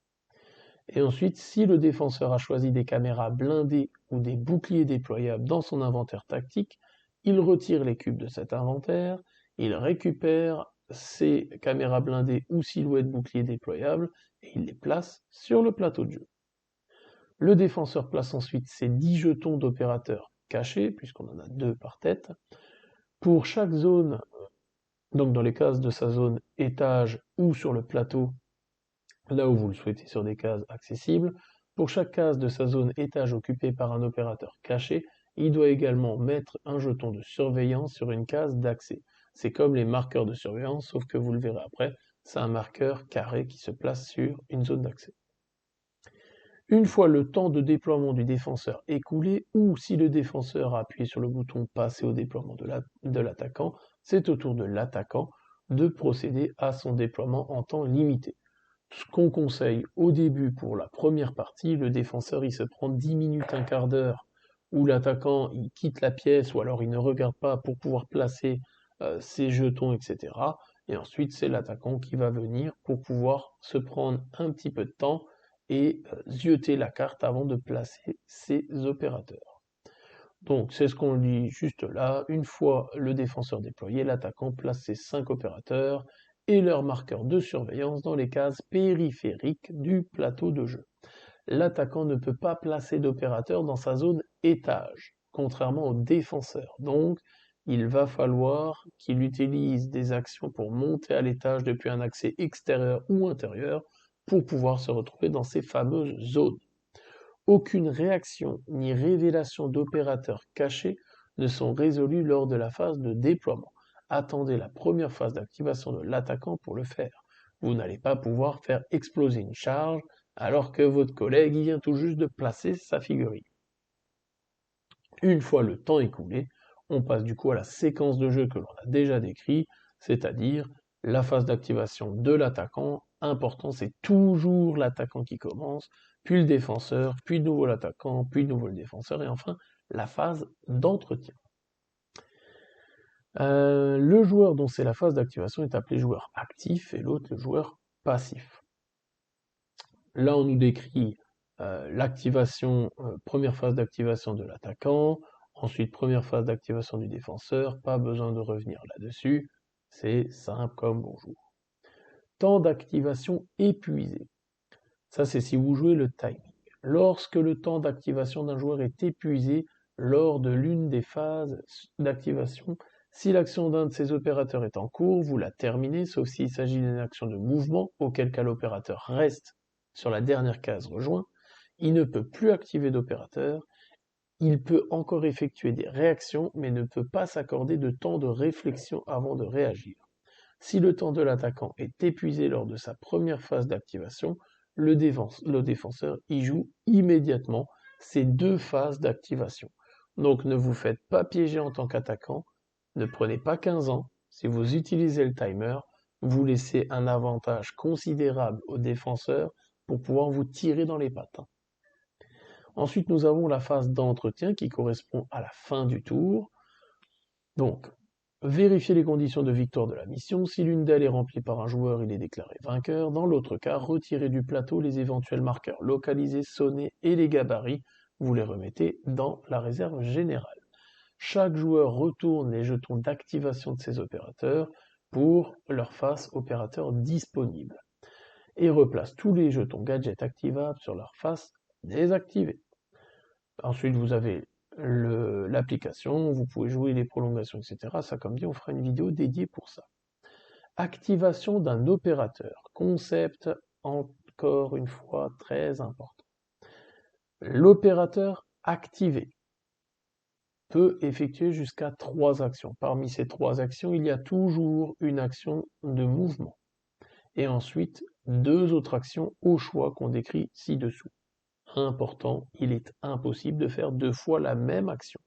Et ensuite, si le défenseur a choisi des caméras blindées ou des boucliers déployables dans son inventaire tactique, il retire les cubes de cet inventaire, il récupère ses caméras blindées ou silhouettes boucliers déployables et il les place sur le plateau de jeu. Le défenseur place ensuite ses 10 jetons d'opérateurs cachés, puisqu'on en a 2 par tête. Pour chaque zone, donc dans les cases de sa zone étage ou sur le plateau, là où vous le souhaitez sur des cases accessibles, pour chaque case de sa zone étage occupée par un opérateur caché, il doit également mettre un jeton de surveillance sur une case d'accès. C'est comme les marqueurs de surveillance, sauf que vous le verrez après, c'est un marqueur carré qui se place sur une zone d'accès. Une fois le temps de déploiement du défenseur écoulé, ou si le défenseur a appuyé sur le bouton passer au déploiement de l'attaquant, c'est au tour de l'attaquant de procéder à son déploiement en temps limité. Ce qu'on conseille au début pour la première partie, le défenseur il se prend 10 minutes, un quart d'heure, où l'attaquant il quitte la pièce ou alors il ne regarde pas pour pouvoir placer ses jetons, etc. Et ensuite c'est l'attaquant qui va venir pour pouvoir se prendre un petit peu de temps et zioter la carte avant de placer ses opérateurs. Donc c'est ce qu'on dit juste là, une fois le défenseur déployé, l'attaquant place ses 5 opérateurs et leurs marqueurs de surveillance dans les cases périphériques du plateau de jeu. L'attaquant ne peut pas placer d'opérateurs dans sa zone étage, contrairement au défenseur. Donc il va falloir qu'il utilise des actions pour monter à l'étage depuis un accès extérieur ou intérieur pour pouvoir se retrouver dans ces fameuses zones. Aucune réaction ni révélation d'opérateurs cachés ne sont résolues lors de la phase de déploiement. Attendez la première phase d'activation de l'attaquant pour le faire. Vous n'allez pas pouvoir faire exploser une charge alors que votre collègue vient tout juste de placer sa figurine. Une fois le temps écoulé, on passe du coup à la séquence de jeu que l'on a déjà décrit, c'est-à-dire la phase d'activation de l'attaquant. Important, c'est toujours l'attaquant qui commence, puis le défenseur, puis de nouveau l'attaquant, puis de nouveau le défenseur, et enfin la phase d'entretien. Le joueur dont c'est la phase d'activation est appelé joueur actif et l'autre le joueur passif. Là, on nous décrit l'activation, première phase d'activation de l'attaquant, ensuite première phase d'activation du défenseur, pas besoin de revenir là-dessus, c'est simple comme bonjour. Temps d'activation épuisé. Ça, c'est si vous jouez le timing. Lorsque le temps d'activation d'un joueur est épuisé lors de l'une des phases d'activation, si l'action d'un de ses opérateurs est en cours, vous la terminez, sauf s'il s'agit d'une action de mouvement, auquel cas l'opérateur reste sur la dernière case rejoint. Il ne peut plus activer d'opérateur. Il peut encore effectuer des réactions, mais ne peut pas s'accorder de temps de réflexion avant de réagir. Si le temps de l'attaquant est épuisé lors de sa première phase d'activation, le défenseur y joue immédiatement ces 2 phases d'activation. Donc ne vous faites pas piéger en tant qu'attaquant, ne prenez pas 15 ans, si vous utilisez le timer, vous laissez un avantage considérable au défenseur pour pouvoir vous tirer dans les pattes. Ensuite, nous avons la phase d'entretien qui correspond à la fin du tour. Donc, vérifier les conditions de victoire de la mission. Si l'une d'elles est remplie par un joueur, il est déclaré vainqueur. Dans l'autre cas, retirez du plateau les éventuels marqueurs localisés, sonnés et les gabarits. Vous les remettez dans la réserve générale. Chaque joueur retourne les jetons d'activation de ses opérateurs pour leur face opérateur disponible et replace tous les jetons gadgets activables sur leur face désactivée. Ensuite, vous avez l'application, vous pouvez jouer les prolongations, etc. Ça, comme dit, on fera une vidéo dédiée pour ça. Activation d'un opérateur. Concept, encore une fois, très important. L'opérateur activé peut effectuer jusqu'à 3 actions. Parmi ces 3 actions, il y a toujours une action de mouvement. Et ensuite, 2 autres actions au choix qu'on décrit ci-dessous. Important, il est impossible de faire 2 fois la même action.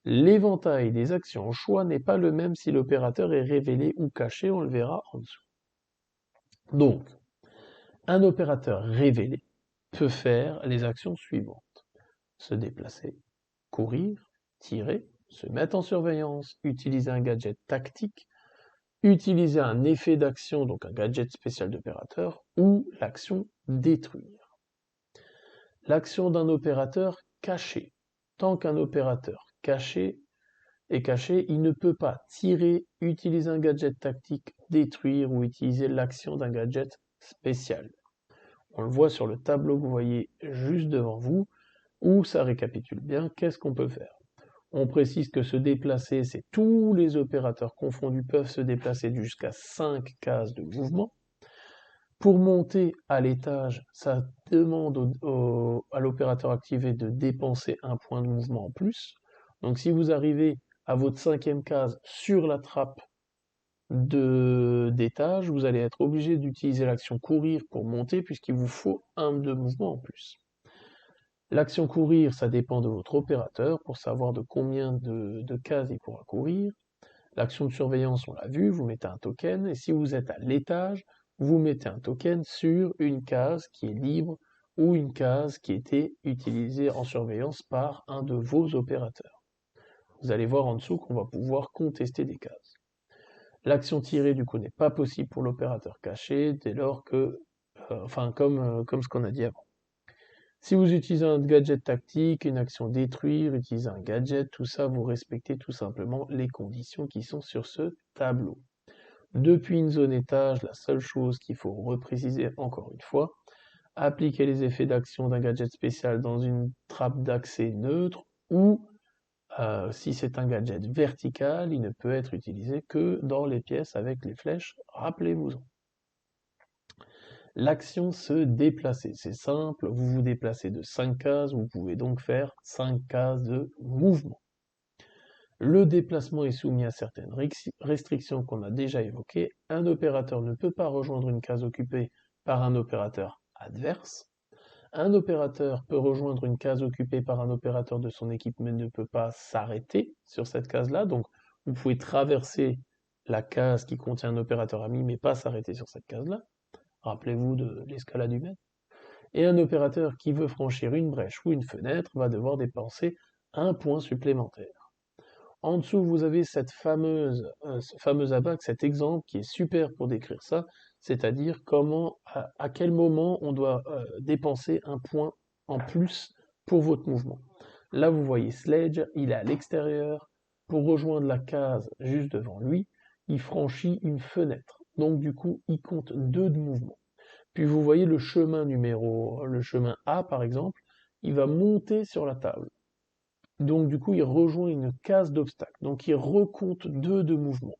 L'éventail des actions au choix n'est pas le même si l'opérateur est révélé ou caché, on le verra en dessous. Donc, un opérateur révélé peut faire les actions suivantes. Se déplacer, courir, tirer, se mettre en surveillance, utiliser un gadget tactique, utiliser un effet d'action, donc un gadget spécial d'opérateur, ou l'action détruire. L'action d'un opérateur caché. Tant qu'un opérateur est caché, il ne peut pas tirer, utiliser un gadget tactique, détruire ou utiliser l'action d'un gadget spécial. On le voit sur le tableau que vous voyez juste devant vous, où ça récapitule bien qu'est-ce qu'on peut faire. On précise que se déplacer, c'est tous les opérateurs confondus peuvent se déplacer jusqu'à 5 cases de mouvement. Pour monter à l'étage, ça demande à l'opérateur activé de dépenser un point de mouvement en plus. Donc si vous arrivez à votre 5e case sur la trappe d'étage, vous allez être obligé d'utiliser l'action courir pour monter puisqu'il vous faut un de mouvement en plus. L'action courir, ça dépend de votre opérateur pour savoir de combien de cases il pourra courir. L'action de surveillance, on l'a vu, vous mettez un token, et si vous êtes à l'étage, vous mettez un token sur une case qui est libre ou une case qui était utilisée en surveillance par un de vos opérateurs. Vous allez voir en dessous qu'on va pouvoir contester des cases. L'action tirée, du coup, n'est pas possible pour l'opérateur caché dès lors que, comme ce qu'on a dit avant. Si vous utilisez un gadget tactique, une action détruire, utilisez un gadget, tout ça, vous respectez tout simplement les conditions qui sont sur ce tableau. Depuis une zone étage, la seule chose qu'il faut repréciser encore une fois, appliquer les effets d'action d'un gadget spécial dans une trappe d'accès neutre ou si c'est un gadget vertical, il ne peut être utilisé que dans les pièces avec les flèches, rappelez-vous-en. L'action se déplacer, c'est simple, vous vous déplacez de 5 cases, vous pouvez donc faire 5 cases de mouvement. Le déplacement est soumis à certaines restrictions qu'on a déjà évoquées. Un opérateur ne peut pas rejoindre une case occupée par un opérateur adverse. Un opérateur peut rejoindre une case occupée par un opérateur de son équipe mais ne peut pas s'arrêter sur cette case-là. Donc vous pouvez traverser la case qui contient un opérateur ami mais pas s'arrêter sur cette case-là. Rappelez-vous de l'escalade humaine. Et un opérateur qui veut franchir une brèche ou une fenêtre va devoir dépenser un point supplémentaire. En dessous, vous avez ce fameux abac, cet exemple qui est super pour décrire ça, c'est-à-dire à quel moment on doit dépenser un point en plus pour votre mouvement. Là, vous voyez Sledge, il est à l'extérieur. Pour rejoindre la case juste devant lui, il franchit une fenêtre. Donc du coup, il compte 2 de mouvement. Puis vous voyez le chemin A par exemple, il va monter sur la table. Donc du coup, il rejoint une case d'obstacle. Donc il recompte 2 de mouvement.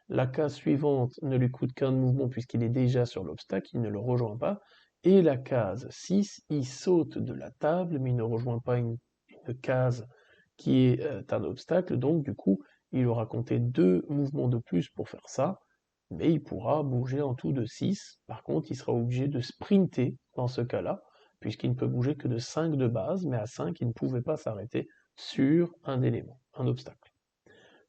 La case suivante ne lui coûte qu'un de mouvement puisqu'il est déjà sur l'obstacle, il ne le rejoint pas. Et la case 6, il saute de la table, mais il ne rejoint pas une case qui est un obstacle. Donc du coup, il aura compté 2 mouvements de plus pour faire ça, mais il pourra bouger en tout de 6. Par contre, il sera obligé de sprinter dans ce cas-là, puisqu'il ne peut bouger que de 5 de base, mais à 5, il ne pouvait pas s'arrêter sur un élément, un obstacle.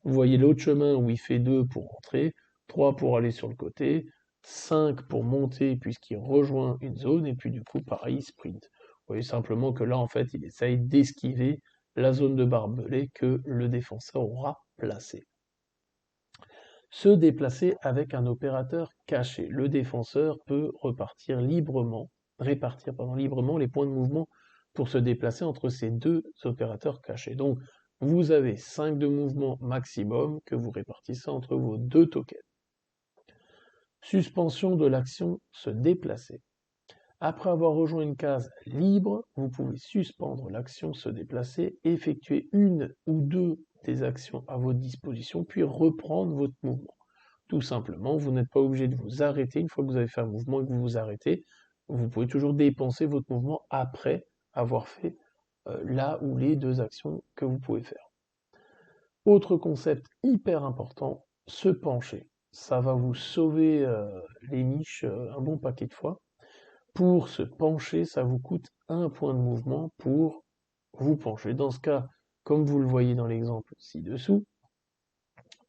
Vous voyez l'autre chemin où il fait 2 pour entrer, 3 pour aller sur le côté, 5 pour monter puisqu'il rejoint une zone, et puis du coup, pareil, il sprint. Vous voyez simplement que là, en fait, il essaye d'esquiver la zone de barbelé que le défenseur aura placée. Se déplacer avec un opérateur caché. Le défenseur peut répartir librement les points de mouvement pour se déplacer entre ces 2 opérateurs cachés. Donc, vous avez 5 de mouvement maximum que vous répartissez entre vos 2 tokens. Suspension de l'action se déplacer. Après avoir rejoint une case libre, vous pouvez suspendre l'action se déplacer, effectuer une ou 2 des actions à votre disposition, puis reprendre votre mouvement. Tout simplement, vous n'êtes pas obligé de vous arrêter une fois que vous avez fait un mouvement et que vous vous arrêtez. Vous pouvez toujours dépenser votre mouvement après avoir fait la ou les 2 actions que vous pouvez faire. Autre concept hyper important, se pencher. Ça va vous sauver les niches un bon paquet de fois. Pour se pencher, ça vous coûte un point de mouvement pour vous pencher. Dans ce cas, comme vous le voyez dans l'exemple ci-dessous,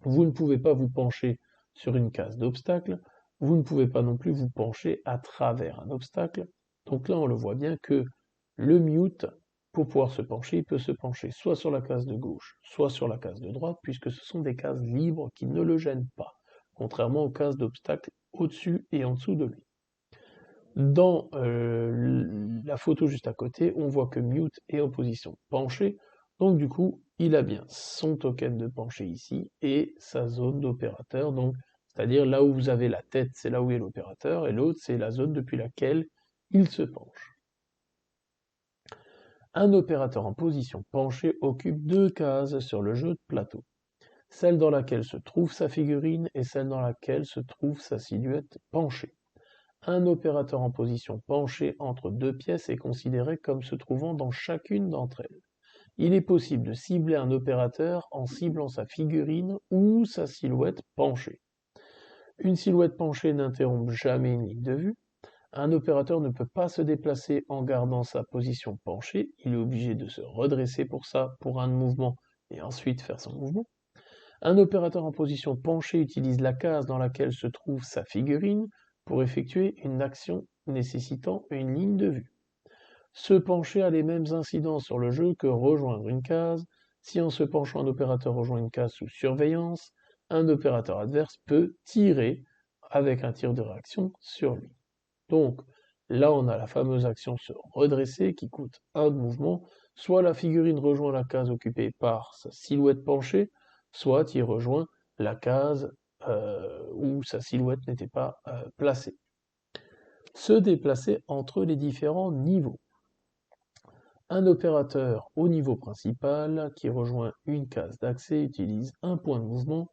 vous ne pouvez pas vous pencher sur une case d'obstacle, vous ne pouvez pas non plus vous pencher à travers un obstacle. Donc là, on le voit bien que le mute pour pouvoir se pencher, il peut se pencher soit sur la case de gauche, soit sur la case de droite, puisque ce sont des cases libres qui ne le gênent pas, contrairement aux cases d'obstacles au-dessus et en dessous de lui. Dans la photo juste à côté, on voit que Mute est en position penchée, donc du coup, il a bien son token de penché ici et sa zone d'opérateur, donc c'est-à-dire là où vous avez la tête, c'est là où est l'opérateur, et l'autre, c'est la zone depuis laquelle il se penche. Un opérateur en position penchée occupe deux cases sur le jeu de plateau, celle dans laquelle se trouve sa figurine et celle dans laquelle se trouve sa silhouette penchée. Un opérateur en position penchée entre deux pièces est considéré comme se trouvant dans chacune d'entre elles. Il est possible de cibler un opérateur en ciblant sa figurine ou sa silhouette penchée. Une silhouette penchée n'interrompt jamais une ligne de vue. Un opérateur ne peut pas se déplacer en gardant sa position penchée, il est obligé de se redresser pour ça, pour un mouvement, et ensuite faire son mouvement. Un opérateur en position penchée utilise la case dans laquelle se trouve sa figurine pour effectuer une action nécessitant une ligne de vue. Se pencher a les mêmes incidences sur le jeu que rejoindre une case. Si en se penchant un opérateur rejoint une case sous surveillance, un opérateur adverse peut tirer avec un tir de réaction sur lui. Donc, là on a la fameuse action se redresser qui coûte un de mouvement, soit la figurine rejoint la case occupée par sa silhouette penchée, soit il rejoint la case où sa silhouette n'était pas placée. Se déplacer entre les différents niveaux. Un opérateur au niveau principal qui rejoint une case d'accès utilise un point de mouvement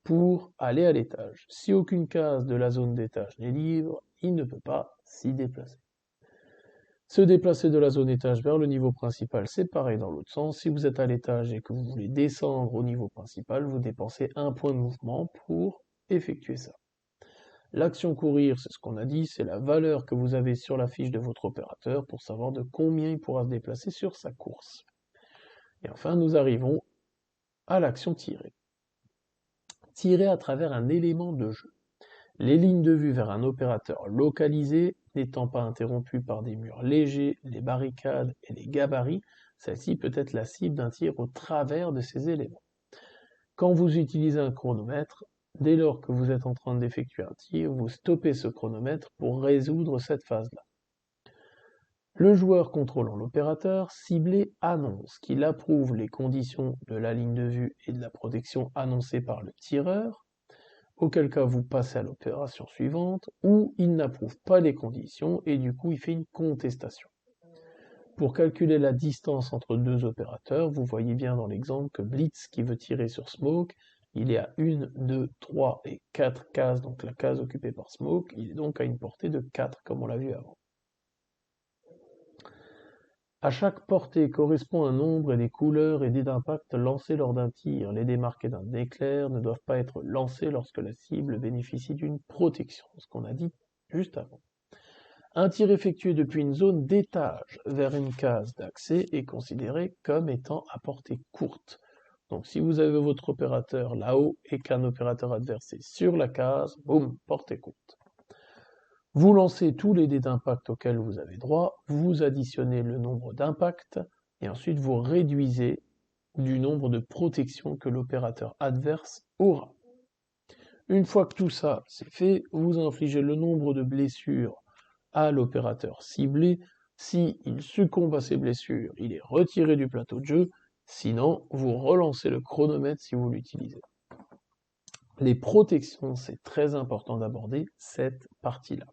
pour aller à l'étage. Si aucune case de la zone d'étage n'est libre, il ne peut pas s'y déplacer. Se déplacer de la zone étage vers le niveau principal, c'est pareil dans l'autre sens. Si vous êtes à l'étage et que vous voulez descendre au niveau principal, vous dépensez un point de mouvement pour effectuer ça. L'action courir, c'est ce qu'on a dit, c'est la valeur que vous avez sur la fiche de votre opérateur pour savoir de combien il pourra se déplacer sur sa course. Et enfin, nous arrivons à l'action tirer. Tirer à travers un élément de jeu. Les lignes de vue vers un opérateur localisé n'étant pas interrompues par des murs légers, les barricades et les gabarits, celle-ci peut être la cible d'un tir au travers de ces éléments. Quand vous utilisez un chronomètre, dès lors que vous êtes en train d'effectuer un tir, vous stoppez ce chronomètre pour résoudre cette phase-là. Le joueur contrôlant l'opérateur ciblé annonce qu'il approuve les conditions de la ligne de vue et de la protection annoncées par le tireur, auquel cas vous passez à l'opération suivante, ou il n'approuve pas les conditions et du coup il fait une contestation. Pour calculer la distance entre deux opérateurs, vous voyez bien dans l'exemple que Blitz qui veut tirer sur Smoke, il est à 1, 2, 3 et 4 cases, donc la case occupée par Smoke, il est donc à une portée de 4 comme on l'a vu avant. À chaque portée correspond un nombre et des couleurs et dés d'impact lancés lors d'un tir. Les dés marqués d'un éclair ne doivent pas être lancés lorsque la cible bénéficie d'une protection, ce qu'on a dit juste avant. Un tir effectué depuis une zone d'étage vers une case d'accès est considéré comme étant à portée courte. Donc si vous avez votre opérateur là-haut et qu'un opérateur adverse est sur la case, boum, portée courte. Vous lancez tous les dés d'impact auxquels vous avez droit, vous additionnez le nombre d'impacts, et ensuite vous réduisez du nombre de protections que l'opérateur adverse aura. Une fois que tout ça c'est fait, vous infligez le nombre de blessures à l'opérateur ciblé. Si il succombe à ses blessures, il est retiré du plateau de jeu, sinon vous relancez le chronomètre si vous l'utilisez. Les protections, c'est très important d'aborder cette partie-là.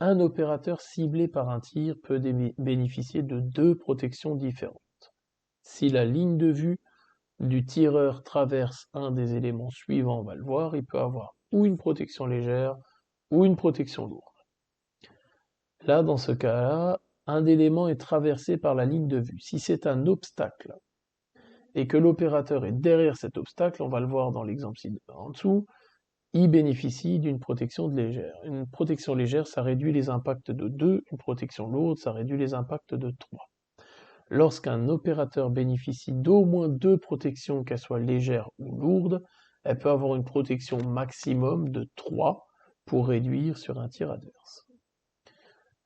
Un opérateur ciblé par un tir peut bénéficier de deux protections différentes. Si la ligne de vue du tireur traverse un des éléments suivants, on va le voir, il peut avoir ou une protection légère ou une protection lourde. Là, dans ce cas-là, un élément est traversé par la ligne de vue. Si c'est un obstacle et que l'opérateur est derrière cet obstacle, on va le voir dans l'exemple en dessous, il bénéficie d'une protection légère. Une protection légère, ça réduit les impacts de 2, une protection lourde, ça réduit les impacts de 3. Lorsqu'un opérateur bénéficie d'au moins 2 protections, qu'elles soient légères ou lourdes, elle peut avoir une protection maximum de 3 pour réduire sur un tir adverse.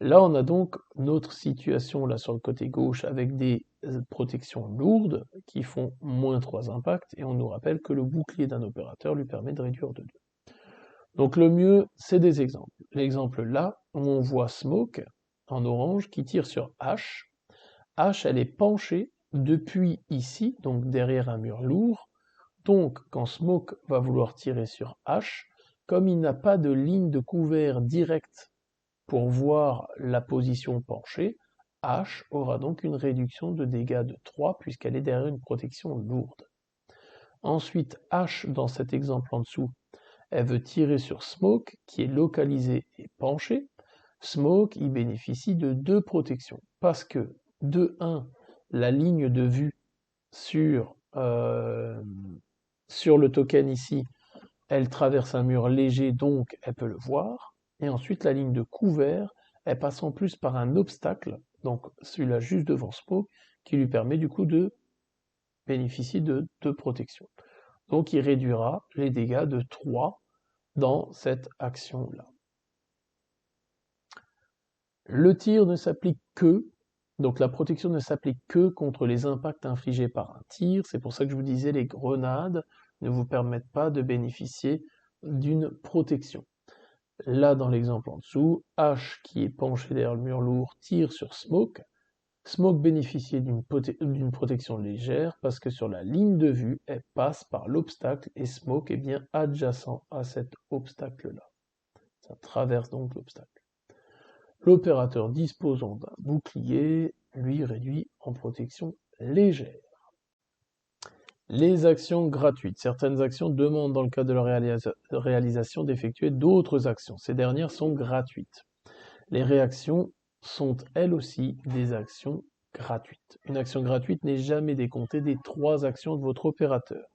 Là, on a donc notre situation là sur le côté gauche avec des protections lourdes qui font moins 3 impacts, et on nous rappelle que le bouclier d'un opérateur lui permet de réduire de 2. Donc le mieux, c'est des exemples. L'exemple là, où on voit Smoke, en orange, qui tire sur H. H, elle est penchée depuis ici, donc derrière un mur lourd. Donc, quand Smoke va vouloir tirer sur H, comme il n'a pas de ligne de couvert directe pour voir la position penchée, H aura donc une réduction de dégâts de 3 puisqu'elle est derrière une protection lourde. Ensuite, H, dans cet exemple en dessous, elle veut tirer sur Smoke, qui est localisé et penché. Smoke, il bénéficie de 2 protections, parce que, de 1, la ligne de vue sur le token ici, elle traverse un mur léger, donc elle peut le voir. Et ensuite, la ligne de couvert, elle passe en plus par un obstacle, donc celui-là juste devant Smoke, qui lui permet du coup de bénéficier de 2 protections. Donc il réduira les dégâts de 3 dans cette action-là. Le tir ne s'applique que, donc la protection ne s'applique que contre les impacts infligés par un tir. C'est pour ça que je vous disais, les grenades ne vous permettent pas de bénéficier d'une protection. Là, dans l'exemple en dessous, H, qui est penché derrière le mur lourd, tire sur Smoke. Smoke bénéficiait d'une protection légère parce que sur la ligne de vue, elle passe par l'obstacle et Smoke est bien adjacent à cet obstacle-là. Ça traverse donc l'obstacle. L'opérateur disposant d'un bouclier, lui, réduit en protection légère. Les actions gratuites. Certaines actions demandent dans le cadre de la réalisation d'effectuer d'autres actions. Ces dernières sont gratuites. Les réactions sont elles aussi des actions gratuites. Une action gratuite n'est jamais décomptée des 3 actions de votre opérateur.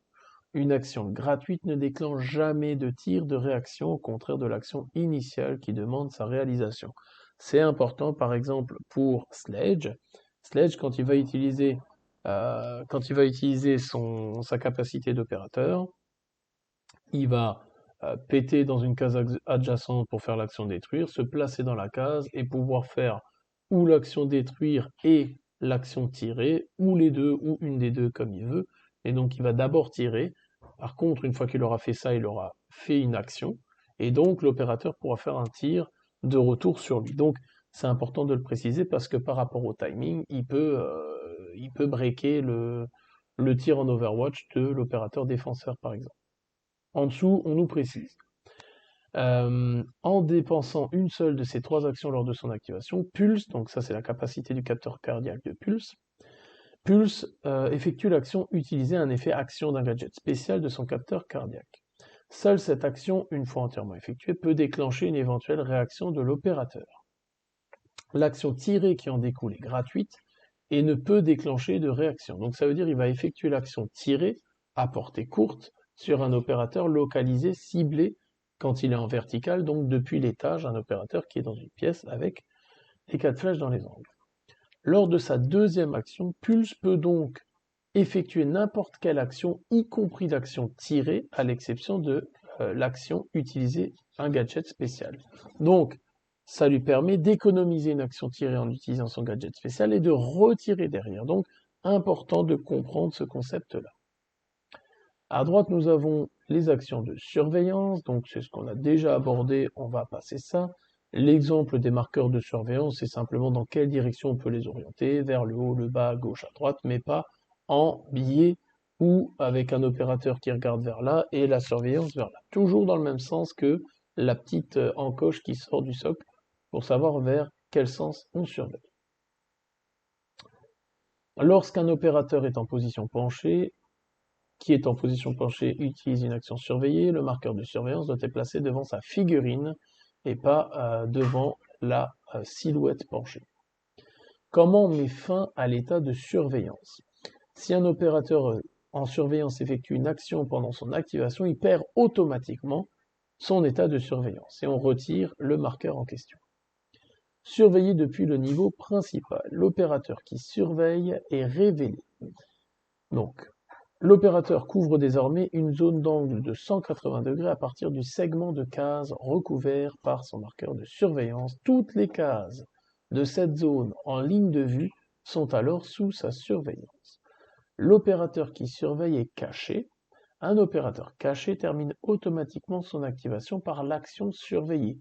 Une action gratuite ne déclenche jamais de tir de réaction, au contraire de l'action initiale qui demande sa réalisation. C'est important, par exemple, pour Sledge. Sledge, quand il va utiliser sa capacité d'opérateur, il va péter dans une case adjacente pour faire l'action détruire, se placer dans la case et pouvoir faire ou l'action détruire et l'action tirer, ou les deux, ou une des deux comme il veut. Et donc il va d'abord tirer. Par contre, une fois qu'il aura fait ça, il aura fait une action. Et donc l'opérateur pourra faire un tir de retour sur lui. Donc c'est important de le préciser parce que par rapport au timing, il peut breaker le tir en Overwatch de l'opérateur défenseur par exemple. En dessous, on nous précise. En dépensant une seule de ces 3 actions lors de son activation, Pulse, donc ça c'est la capacité du capteur cardiaque de Pulse, Pulse effectue l'action utiliser un effet action d'un gadget spécial de son capteur cardiaque. Seule cette action, une fois entièrement effectuée, peut déclencher une éventuelle réaction de l'opérateur. L'action tirée qui en découle est gratuite et ne peut déclencher de réaction. Donc ça veut dire qu'il va effectuer l'action tirée à portée courte sur un opérateur localisé, ciblé quand il est en vertical, donc depuis l'étage, un opérateur qui est dans une pièce avec les 4 flèches dans les angles. Lors de sa deuxième action, Pulse peut donc effectuer n'importe quelle action, y compris l'action tirée, à l'exception de l'action utiliser un gadget spécial. Donc, ça lui permet d'économiser une action tirée en utilisant son gadget spécial et de retirer derrière. Donc, important de comprendre ce concept-là. À droite, nous avons les actions de surveillance, donc c'est ce qu'on a déjà abordé, on va passer ça. L'exemple des marqueurs de surveillance, c'est simplement dans quelle direction on peut les orienter, vers le haut, le bas, gauche, à droite, mais pas en biais ou avec un opérateur qui regarde vers là et la surveillance vers là. Toujours dans le même sens que la petite encoche qui sort du socle pour savoir vers quel sens on surveille. Lorsqu'un opérateur est en position penchée, utilise une action surveillée, le marqueur de surveillance doit être placé devant sa figurine et pas devant la silhouette penchée. Comment on met fin à l'état de surveillance? Si un opérateur en surveillance effectue une action pendant son activation, il perd automatiquement son état de surveillance et on retire le marqueur en question. Surveiller depuis le niveau principal. L'opérateur qui surveille est révélé. Donc, l'opérateur couvre désormais une zone d'angle de 180 degrés à partir du segment de case recouvert par son marqueur de surveillance. Toutes les cases de cette zone en ligne de vue sont alors sous sa surveillance. L'opérateur qui surveille est caché. Un opérateur caché termine automatiquement son activation par l'action surveillée.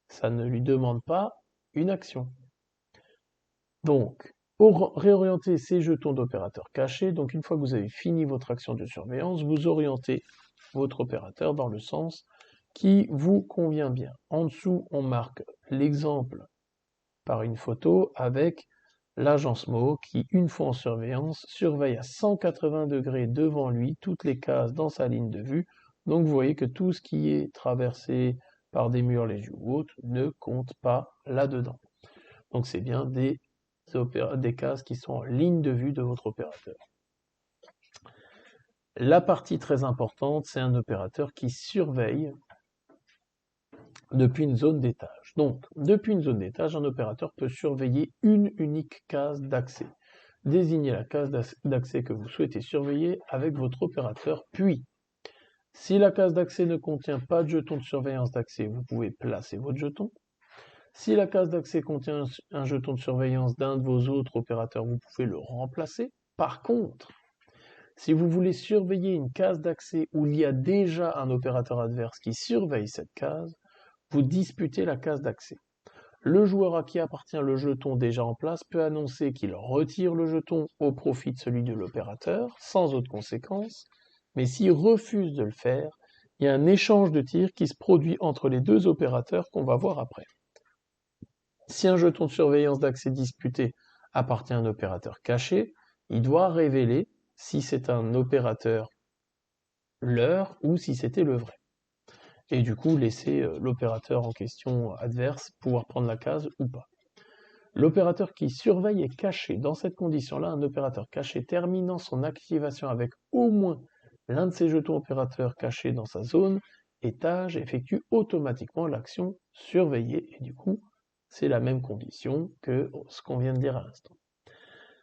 Ça ne lui demande pas une action. Donc, pour réorienter ces jetons d'opérateur caché, donc une fois que vous avez fini votre action de surveillance, vous orientez votre opérateur dans le sens qui vous convient bien. En dessous, on marque l'exemple par une photo avec l'agent SMO qui, une fois en surveillance, surveille à 180 degrés devant lui toutes les cases dans sa ligne de vue. Donc vous voyez que tout ce qui est traversé par des murs légers ou autres ne compte pas là-dedans. Donc c'est bien des cases qui sont en ligne de vue de votre opérateur. La partie très importante, c'est un opérateur qui surveille depuis une zone d'étage. Donc, depuis une zone d'étage, un opérateur peut surveiller une unique case d'accès. Désignez la case d'accès que vous souhaitez surveiller avec votre opérateur, puis, si la case d'accès ne contient pas de jeton de surveillance d'accès, vous pouvez placer votre jeton. Si la case d'accès contient un jeton de surveillance d'un de vos autres opérateurs, vous pouvez le remplacer. Par contre, si vous voulez surveiller une case d'accès où il y a déjà un opérateur adverse qui surveille cette case, vous disputez la case d'accès. Le joueur à qui appartient le jeton déjà en place peut annoncer qu'il retire le jeton au profit de celui de l'opérateur, sans autre conséquence, mais s'il refuse de le faire, il y a un échange de tirs qui se produit entre les deux opérateurs qu'on va voir après. Si un jeton de surveillance d'accès disputé appartient à un opérateur caché, il doit révéler si c'est un opérateur leur ou si c'était le vrai. Et du coup laisser l'opérateur en question adverse pouvoir prendre la case ou pas. L'opérateur qui surveille est caché. Dans cette condition-là, un opérateur caché terminant son activation avec au moins l'un de ses jetons opérateurs cachés dans sa zone étage effectue automatiquement l'action surveillée. Et du coup, c'est la même condition que ce qu'on vient de dire à l'instant.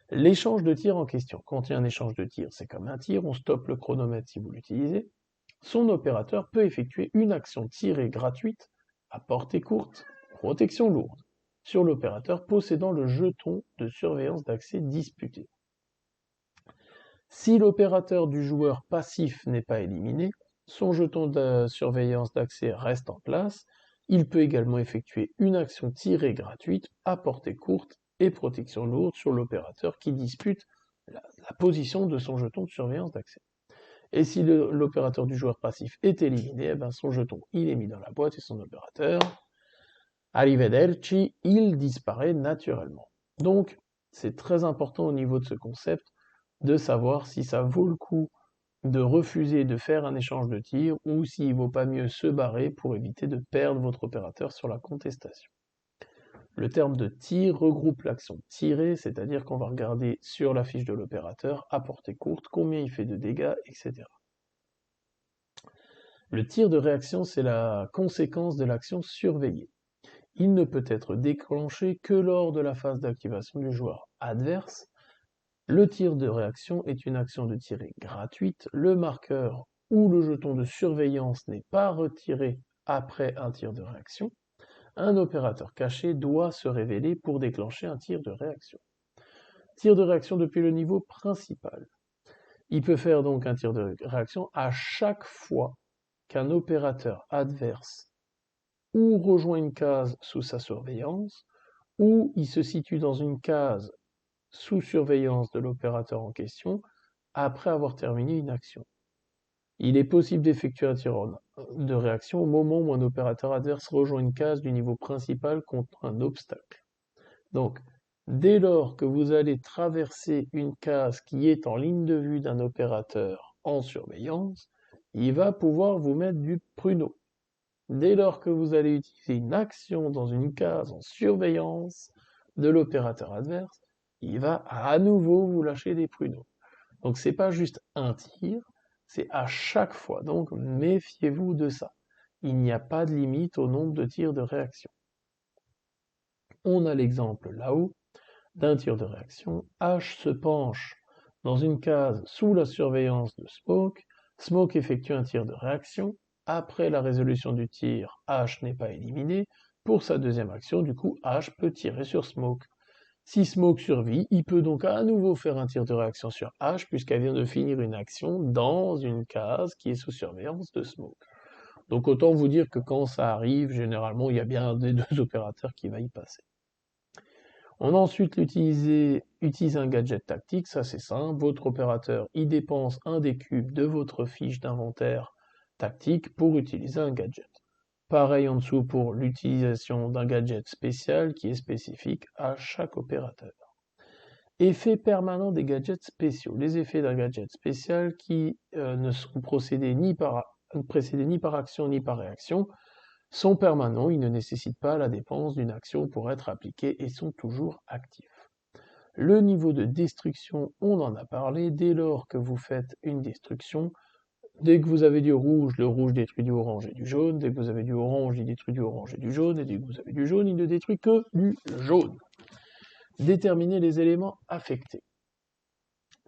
L'échange de tir en question. Quand il y a un échange de tir, c'est comme un tir, on stoppe le chronomètre si vous l'utilisez. Son opérateur peut effectuer une action tirée gratuite à portée courte, protection lourde, sur l'opérateur possédant le jeton de surveillance d'accès disputé. Si l'opérateur du joueur passif n'est pas éliminé, son jeton de surveillance d'accès reste en place. Il peut également effectuer une action tirée gratuite à portée courte et protection lourde sur l'opérateur qui dispute la position de son jeton de surveillance d'accès. Et si l'opérateur du joueur passif est éliminé, son jeton il est mis dans la boîte et son opérateur, arrivederci, il disparaît naturellement. Donc, c'est très important au niveau de ce concept de savoir si ça vaut le coup de refuser de faire un échange de tir ou s'il vaut pas mieux se barrer pour éviter de perdre votre opérateur sur la contestation. Le terme de tir regroupe l'action tirer, c'est-à-dire qu'on va regarder sur la fiche de l'opérateur à portée courte combien il fait de dégâts, etc. Le tir de réaction, c'est la conséquence de l'action surveillée. Il ne peut être déclenché que lors de la phase d'activation du joueur adverse. Le tir de réaction est une action de tirée gratuite. Le marqueur ou le jeton de surveillance n'est pas retiré après un tir de réaction. Un opérateur caché doit se révéler pour déclencher un tir de réaction. Tir de réaction depuis le niveau principal. Il peut faire donc un tir de réaction à chaque fois qu'un opérateur adverse ou rejoint une case sous sa surveillance, ou il se situe dans une case sous surveillance de l'opérateur en question, après avoir terminé une action. Il est possible d'effectuer un tir de réaction au moment où un opérateur adverse rejoint une case du niveau principal contre un obstacle. Donc, dès lors que vous allez traverser une case qui est en ligne de vue d'un opérateur en surveillance, il va pouvoir vous mettre du pruneau. Dès lors que vous allez utiliser une action dans une case en surveillance de l'opérateur adverse, il va à nouveau vous lâcher des pruneaux. Donc c'est pas juste un tir, c'est à chaque fois. Donc méfiez-vous de ça. Il n'y a pas de limite au nombre de tirs de réaction. On a l'exemple là-haut d'un tir de réaction. H se penche dans une case sous la surveillance de Smoke. Smoke effectue un tir de réaction. Après la résolution du tir, H n'est pas éliminé. Pour sa deuxième action, du coup, H peut tirer sur Smoke. Si Smoke survit, il peut donc à nouveau faire un tir de réaction sur H, puisqu'elle vient de finir une action dans une case qui est sous surveillance de Smoke. Donc autant vous dire que quand ça arrive, généralement, il y a bien un des deux opérateurs qui va y passer. On a ensuite utilisé un gadget tactique, ça c'est simple, votre opérateur y dépense un des cubes de votre fiche d'inventaire tactique pour utiliser un gadget. Pareil en dessous pour l'utilisation d'un gadget spécial qui est spécifique à chaque opérateur. Effet permanent des gadgets spéciaux. Les effets d'un gadget spécial qui ne sont précédés ni par action ni par réaction sont permanents, ils ne nécessitent pas la dépense d'une action pour être appliqués et sont toujours actifs. Le niveau de destruction, on en a parlé, dès lors que vous faites une destruction, dès que vous avez du rouge, le rouge détruit du orange et du jaune, dès que vous avez du orange, il détruit du orange et du jaune, et dès que vous avez du jaune, il ne détruit que du jaune. Déterminer les éléments affectés.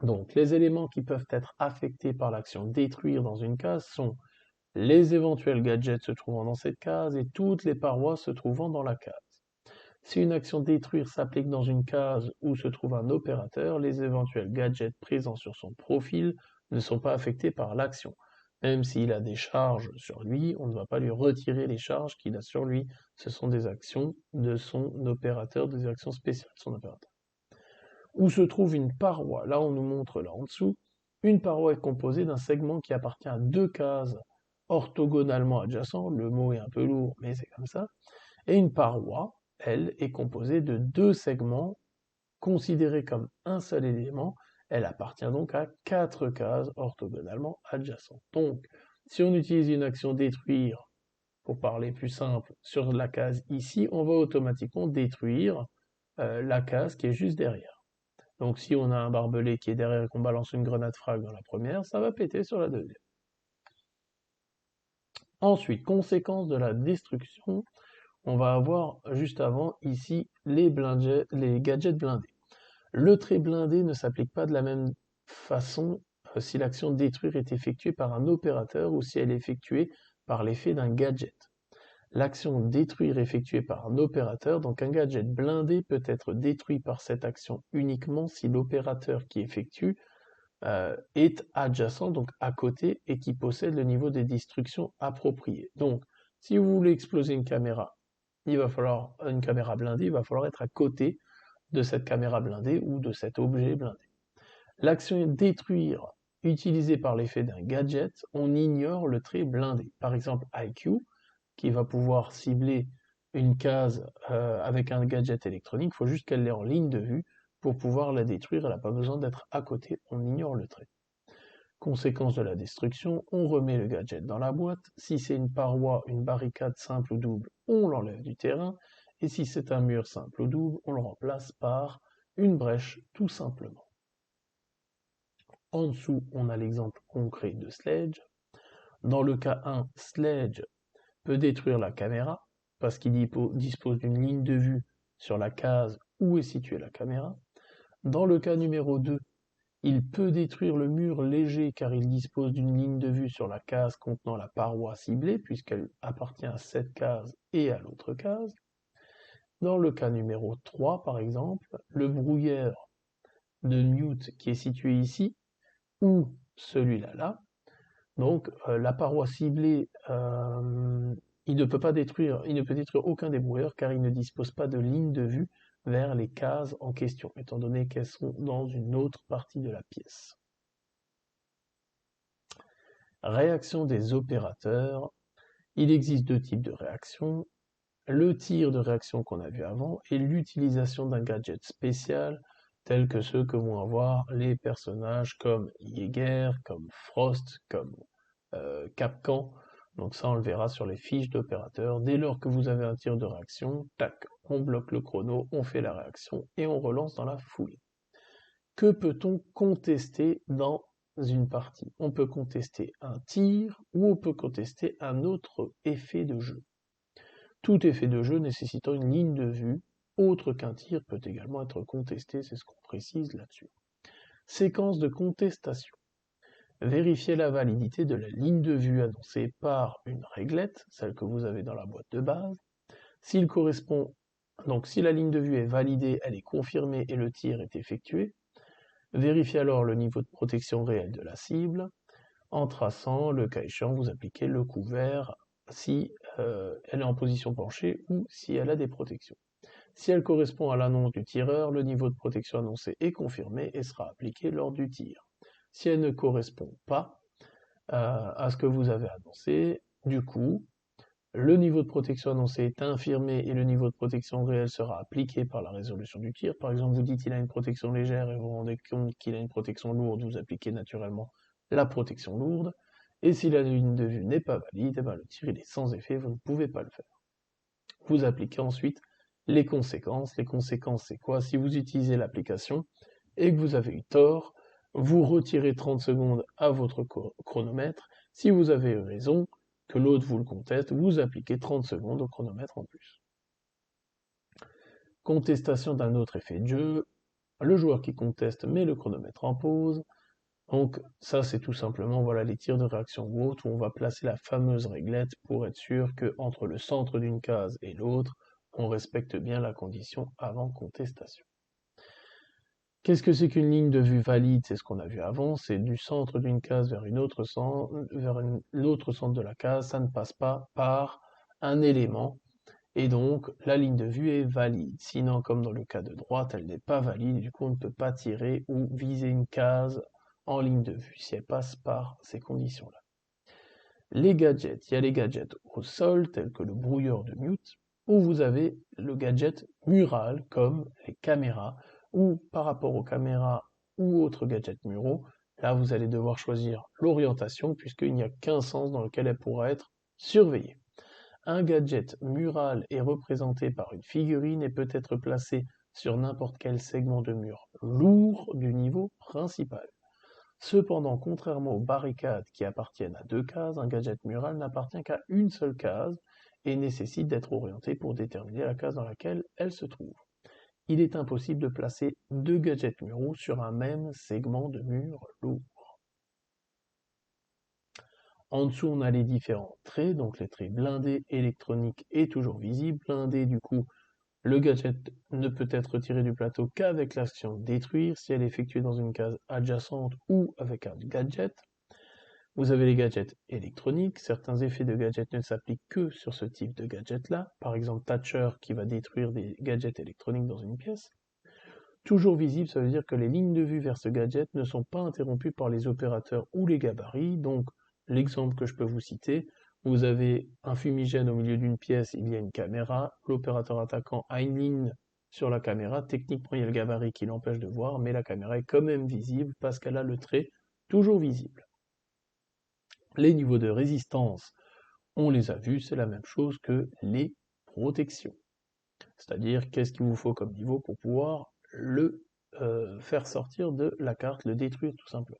Donc, les éléments qui peuvent être affectés par l'action détruire dans une case sont les éventuels gadgets se trouvant dans cette case et toutes les parois se trouvant dans la case. Si une action détruire s'applique dans une case où se trouve un opérateur, les éventuels gadgets présents sur son profil ne sont pas affectés par l'action. Même s'il a des charges sur lui, on ne va pas lui retirer les charges qu'il a sur lui. Ce sont des actions de son opérateur, des actions spéciales de son opérateur. Où se trouve une paroi? Là, on nous montre là en dessous. Une paroi est composée d'un segment qui appartient à deux cases orthogonalement adjacentes. Le mot est un peu lourd, mais c'est comme ça. Et une paroi, elle, est composée de deux segments considérés comme un seul élément. Elle appartient donc à quatre cases orthogonalement adjacentes. Donc, si on utilise une action détruire, pour parler plus simple, sur la case ici, on va automatiquement détruire la case qui est juste derrière. Donc si on a un barbelé qui est derrière et qu'on balance une grenade frag dans la première, ça va péter sur la deuxième. Ensuite, conséquence de la destruction, on va avoir juste avant ici les gadgets blindés. Le trait blindé ne s'applique pas de la même façon si l'action détruire est effectuée par un opérateur ou si elle est effectuée par l'effet d'un gadget. L'action détruire effectuée par un opérateur, donc un gadget blindé peut être détruit par cette action uniquement si l'opérateur qui effectue est adjacent, donc à côté, et qui possède le niveau de destruction approprié. Donc, si vous voulez exploser une caméra, une caméra blindée, il va falloir être à côté de cette caméra blindée ou de cet objet blindé. L'action détruire utilisée par l'effet d'un gadget, on ignore le trait blindé. Par exemple, IQ, qui va pouvoir cibler une case avec un gadget électronique, il faut juste qu'elle l'ait en ligne de vue pour pouvoir la détruire, elle n'a pas besoin d'être à côté, on ignore le trait. Conséquence de la destruction, on remet le gadget dans la boîte, si c'est une paroi, une barricade simple ou double, on l'enlève du terrain, et si c'est un mur simple ou double, on le remplace par une brèche tout simplement. En dessous, on a l'exemple concret de Sledge. Dans le cas 1, Sledge peut détruire la caméra, parce qu'il dispose d'une ligne de vue sur la case où est située la caméra. Dans le cas numéro 2, il peut détruire le mur léger car il dispose d'une ligne de vue sur la case contenant la paroi ciblée, puisqu'elle appartient à cette case et à l'autre case. Dans le cas numéro 3, par exemple, le brouilleur de Newt qui est situé ici, ou celui-là là, donc la paroi ciblée, il ne peut détruire aucun des brouilleurs car il ne dispose pas de ligne de vue vers les cases en question, étant donné qu'elles sont dans une autre partie de la pièce. Réaction des opérateurs. Il existe deux types de réactions. Le tir de réaction qu'on a vu avant et l'utilisation d'un gadget spécial tels que ceux que vont avoir les personnages comme Jäger, comme Frost, comme Capcan. Donc ça, on le verra sur les fiches d'opérateurs. Dès lors que vous avez un tir de réaction, tac, on bloque le chrono, on fait la réaction et on relance dans la foulée. Que peut-on contester dans une partie? On peut contester un tir ou on peut contester un autre effet de jeu. Tout effet de jeu nécessitant une ligne de vue autre qu'un tir peut également être contesté, c'est ce qu'on précise là-dessus. Séquence de contestation. Vérifiez la validité de la ligne de vue annoncée par une réglette, celle que vous avez dans la boîte de base. S'il correspond, donc si la ligne de vue est validée, elle est confirmée et le tir est effectué. Vérifiez alors le niveau de protection réel de la cible. En traçant, le cas échéant, vous appliquez le couvert si elle est en position penchée ou si elle a des protections. Si elle correspond à l'annonce du tireur, le niveau de protection annoncé est confirmé et sera appliqué lors du tir. Si elle ne correspond pas à ce que vous avez annoncé, du coup, le niveau de protection annoncé est infirmé et le niveau de protection réel sera appliqué par la résolution du tir. Par exemple, vous dites qu'il a une protection légère et vous vous rendez compte qu'il a une protection lourde, vous appliquez naturellement la protection lourde. Et si la ligne de vue n'est pas valide, eh ben, le tir il est sans effet, vous ne pouvez pas le faire. Vous appliquez ensuite les conséquences. Les conséquences, c'est quoi? Si vous utilisez l'application et que vous avez eu tort, vous retirez 30 secondes à votre chronomètre. Si vous avez eu raison, que l'autre vous le conteste, vous appliquez 30 secondes au chronomètre en plus. Contestation d'un autre effet de jeu. Le joueur qui conteste met le chronomètre en pause. Donc ça c'est tout simplement voilà les tirs de réaction ou autre où on va placer la fameuse réglette pour être sûr que entre le centre d'une case et l'autre, on respecte bien la condition avant contestation. Qu'est-ce que c'est qu'une ligne de vue valide? C'est ce qu'on a vu avant, c'est du centre d'une case vers l'autre centre de la case, ça ne passe pas par un élément, et donc la ligne de vue est valide. Sinon, comme dans le cas de droite, elle n'est pas valide, et du coup on ne peut pas tirer ou viser une case en ligne de vue si elle passe par ces conditions-là. Les gadgets, il y a les gadgets au sol, tels que le brouilleur de mute, ou vous avez le gadget mural, comme les caméras, ou par rapport aux caméras ou autres gadgets muraux, là vous allez devoir choisir l'orientation, puisqu'il n'y a qu'un sens dans lequel elle pourra être surveillée. Un gadget mural est représenté par une figurine et peut être placé sur n'importe quel segment de mur lourd du niveau principal. Cependant, contrairement aux barricades qui appartiennent à deux cases, un gadget mural n'appartient qu'à une seule case et nécessite d'être orienté pour déterminer la case dans laquelle elle se trouve. Il est impossible de placer deux gadgets muraux sur un même segment de mur lourd. En dessous, on a les différents traits, donc les traits blindés, électroniques et toujours visibles. Blindé, du coup, le gadget ne peut être retiré du plateau qu'avec l'action détruire si elle est effectuée dans une case adjacente ou avec un gadget. Vous avez les gadgets électroniques. Certains effets de gadgets ne s'appliquent que sur ce type de gadget-là. Par exemple, Thatcher qui va détruire des gadgets électroniques dans une pièce. Toujours visible, ça veut dire que les lignes de vue vers ce gadget ne sont pas interrompues par les opérateurs ou les gabarits. Donc, l'exemple que je peux vous citer, vous avez un fumigène au milieu d'une pièce, il y a une caméra, l'opérateur attaquant a une ligne sur la caméra, techniquement il y a le gabarit qui l'empêche de voir, mais la caméra est quand même visible parce qu'elle a le trait toujours visible. Les niveaux de résistance, on les a vus, c'est la même chose que les protections. C'est-à-dire, qu'est-ce qu'il vous faut comme niveau pour pouvoir le faire sortir de la carte, le détruire tout simplement.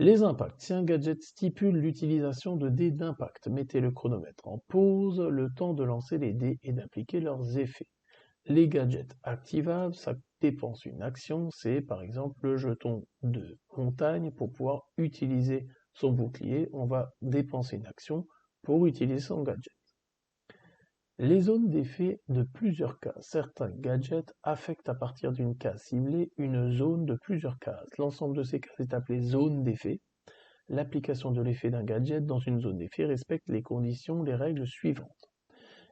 Les impacts. Si un gadget stipule l'utilisation de dés d'impact, mettez le chronomètre en pause, le temps de lancer les dés et d'appliquer leurs effets. Les gadgets activables, ça dépense une action, c'est par exemple le jeton de montagne pour pouvoir utiliser son bouclier, on va dépenser une action pour utiliser son gadget. Les zones d'effet de plusieurs cases. Certains gadgets affectent à partir d'une case ciblée une zone de plusieurs cases. L'ensemble de ces cases est appelé zone d'effet. L'application de l'effet d'un gadget dans une zone d'effet respecte les règles suivantes.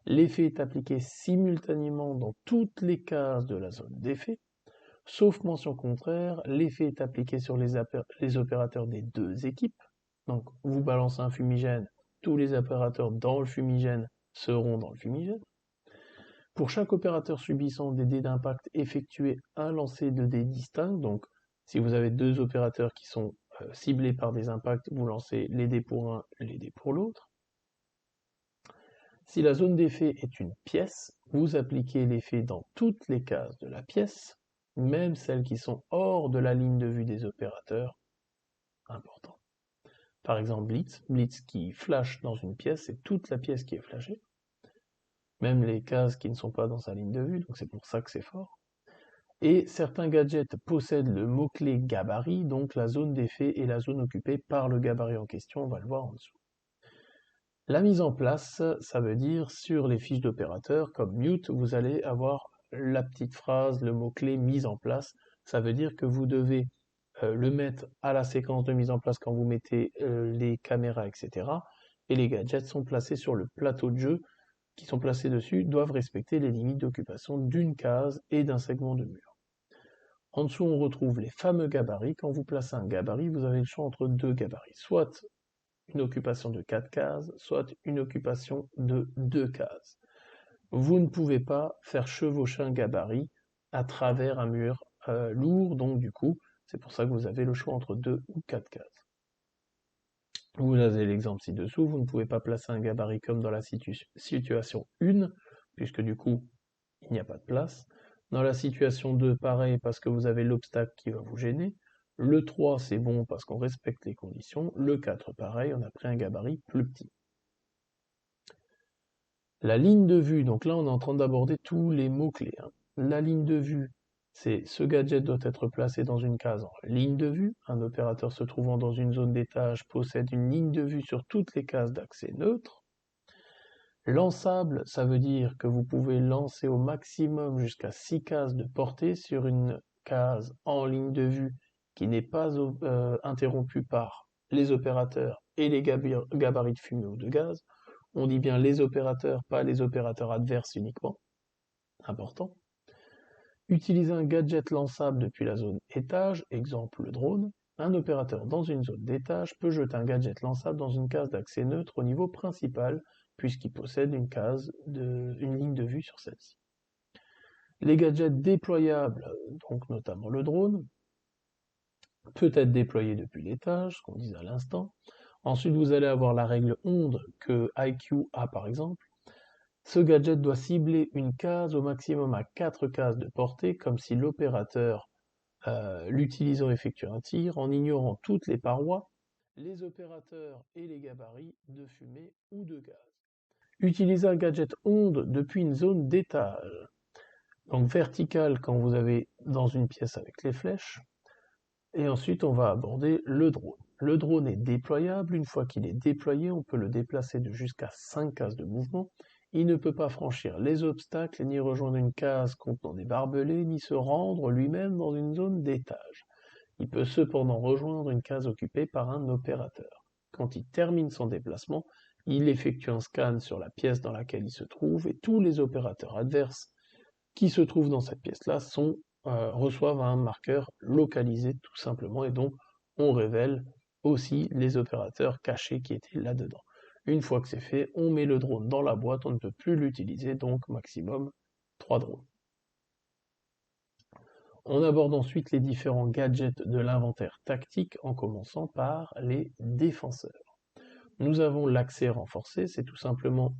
L'effet est appliqué simultanément dans toutes les cases de la zone d'effet. Sauf mention contraire, l'effet est appliqué sur les opérateurs des deux équipes. Donc, vous balancez un fumigène, tous les opérateurs dans le fumigène seront dans le fumigène. Pour chaque opérateur subissant des dés d'impact, effectuez un lancer de dés distinct. Donc, si vous avez deux opérateurs qui sont ciblés par des impacts, vous lancez les dés pour un, les dés pour l'autre. Si la zone d'effet est une pièce, vous appliquez l'effet dans toutes les cases de la pièce, même celles qui sont hors de la ligne de vue des opérateurs. Important. Par exemple, Blitz qui flash dans une pièce, c'est toute la pièce qui est flashée. Même les cases qui ne sont pas dans sa ligne de vue, donc c'est pour ça que c'est fort. Et certains gadgets possèdent le mot-clé gabarit, donc la zone d'effet est la zone occupée par le gabarit en question, on va le voir en dessous. La mise en place, ça veut dire sur les fiches d'opérateur, comme mute, vous allez avoir la petite phrase, le mot-clé mise en place. Ça veut dire que vous devez le mettre à la séquence de mise en place quand vous mettez les caméras, etc. Et les gadgets sont placés sur le plateau de jeu, qui sont placés dessus, doivent respecter les limites d'occupation d'une case et d'un segment de mur. En dessous, on retrouve les fameux gabarits. Quand vous placez un gabarit, vous avez le choix entre deux gabarits, soit une occupation de 4 cases, soit une occupation de 2 cases. Vous ne pouvez pas faire chevaucher un gabarit à travers un mur lourd, donc du coup, c'est pour ça que vous avez le choix entre 2 ou 4 cases. Vous avez l'exemple ci-dessous, vous ne pouvez pas placer un gabarit comme dans la situation 1, puisque du coup, il n'y a pas de place. Dans la situation 2, pareil, parce que vous avez l'obstacle qui va vous gêner. Le 3, c'est bon parce qu'on respecte les conditions. Le 4, pareil, on a pris un gabarit plus petit. La ligne de vue, donc là on est en train d'aborder tous les mots-clés, hein. La ligne de vue, c'est ce gadget doit être placé dans une case en ligne de vue. Un opérateur se trouvant dans une zone d'étage possède une ligne de vue sur toutes les cases d'accès neutre. Lançable, ça veut dire que vous pouvez lancer au maximum jusqu'à 6 cases de portée sur une case en ligne de vue qui n'est pas interrompue par les opérateurs et les gabarits de fumée ou de gaz. On dit bien les opérateurs, pas les opérateurs adverses uniquement. Important. Utiliser un gadget lançable depuis la zone étage, exemple le drone. Un opérateur dans une zone d'étage peut jeter un gadget lançable dans une case d'accès neutre au niveau principal, puisqu'il possède une ligne de vue sur celle-ci. Les gadgets déployables, donc notamment le drone, peut être déployé depuis l'étage, ce qu'on disait à l'instant. Ensuite, vous allez avoir la règle onde que IQ a par exemple. Ce gadget doit cibler une case au maximum à 4 cases de portée, comme si l'opérateur l'utilisant effectue un tir en ignorant toutes les parois, les opérateurs et les gabarits de fumée ou de gaz. Utiliser un gadget onde depuis une zone d'étage. Donc verticale quand vous avez dans une pièce avec les flèches. Et ensuite on va aborder le drone. Le drone est déployable. Une fois qu'il est déployé, on peut le déplacer de jusqu'à 5 cases de mouvement. Il ne peut pas franchir les obstacles, ni rejoindre une case contenant des barbelés, ni se rendre lui-même dans une zone d'étage. Il peut cependant rejoindre une case occupée par un opérateur. Quand il termine son déplacement, il effectue un scan sur la pièce dans laquelle il se trouve et tous les opérateurs adverses qui se trouvent dans cette pièce-là reçoivent un marqueur localisé tout simplement et donc on révèle aussi les opérateurs cachés qui étaient là-dedans. Une fois que c'est fait, on met le drone dans la boîte, on ne peut plus l'utiliser, donc maximum 3 drones. On aborde ensuite les différents gadgets de l'inventaire tactique en commençant par les défenseurs. Nous avons l'accès renforcé, c'est tout simplement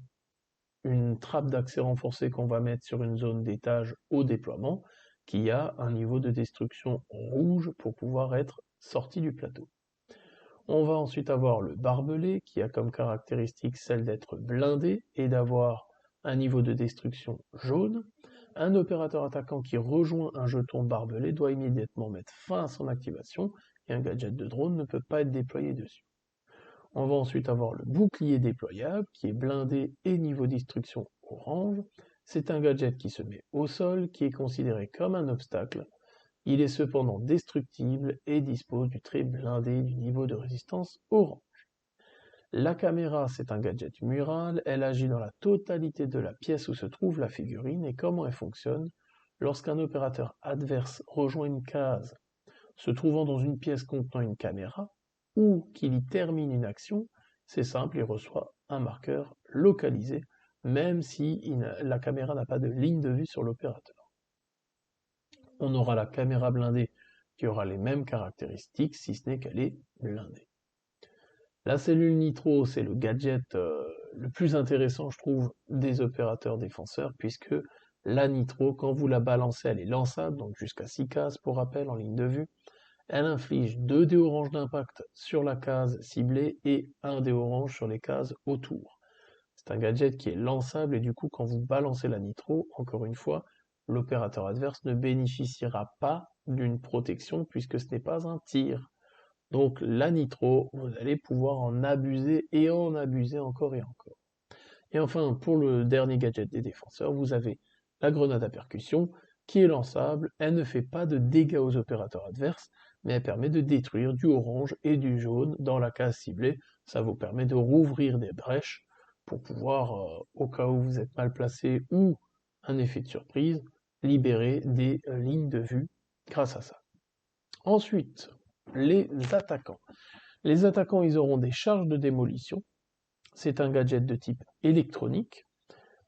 une trappe d'accès renforcé qu'on va mettre sur une zone d'étage au déploiement qui a un niveau de destruction rouge pour pouvoir être sorti du plateau. On va ensuite avoir le barbelé qui a comme caractéristique celle d'être blindé et d'avoir un niveau de destruction jaune. Un opérateur attaquant qui rejoint un jeton barbelé doit immédiatement mettre fin à son activation et un gadget de drone ne peut pas être déployé dessus. On va ensuite avoir le bouclier déployable qui est blindé et niveau destruction orange. C'est un gadget qui se met au sol, qui est considéré comme un obstacle. Il est cependant destructible et dispose du trait blindé du niveau de résistance orange. La caméra, c'est un gadget mural, elle agit dans la totalité de la pièce où se trouve la figurine et comment elle fonctionne. Lorsqu'un opérateur adverse rejoint une case se trouvant dans une pièce contenant une caméra, ou qu'il y termine une action, c'est simple, il reçoit un marqueur localisé, même si la caméra n'a pas de ligne de vue sur l'opérateur. On aura la caméra blindée qui aura les mêmes caractéristiques, si ce n'est qu'elle est blindée. La cellule nitro, c'est le gadget le plus intéressant, je trouve, des opérateurs défenseurs, puisque la nitro, quand vous la balancez, elle est lançable, donc jusqu'à 6 cases pour rappel en ligne de vue. Elle inflige 2 dés orange d'impact sur la case ciblée et 1 dé orange sur les cases autour. C'est un gadget qui est lançable et du coup quand vous balancez la nitro, encore une fois, l'opérateur adverse ne bénéficiera pas d'une protection puisque ce n'est pas un tir. Donc la nitro, vous allez pouvoir en abuser et en abuser encore et encore. Et enfin, pour le dernier gadget des défenseurs, vous avez la grenade à percussion, qui est lançable. Elle ne fait pas de dégâts aux opérateurs adverses, mais elle permet de détruire du orange et du jaune dans la case ciblée. Ça vous permet de rouvrir des brèches pour pouvoir, au cas où vous êtes mal placé ou un effet de surprise, libérer des lignes de vue grâce à ça. Ensuite, les attaquants. Les attaquants, ils auront des charges de démolition. C'est un gadget de type électronique.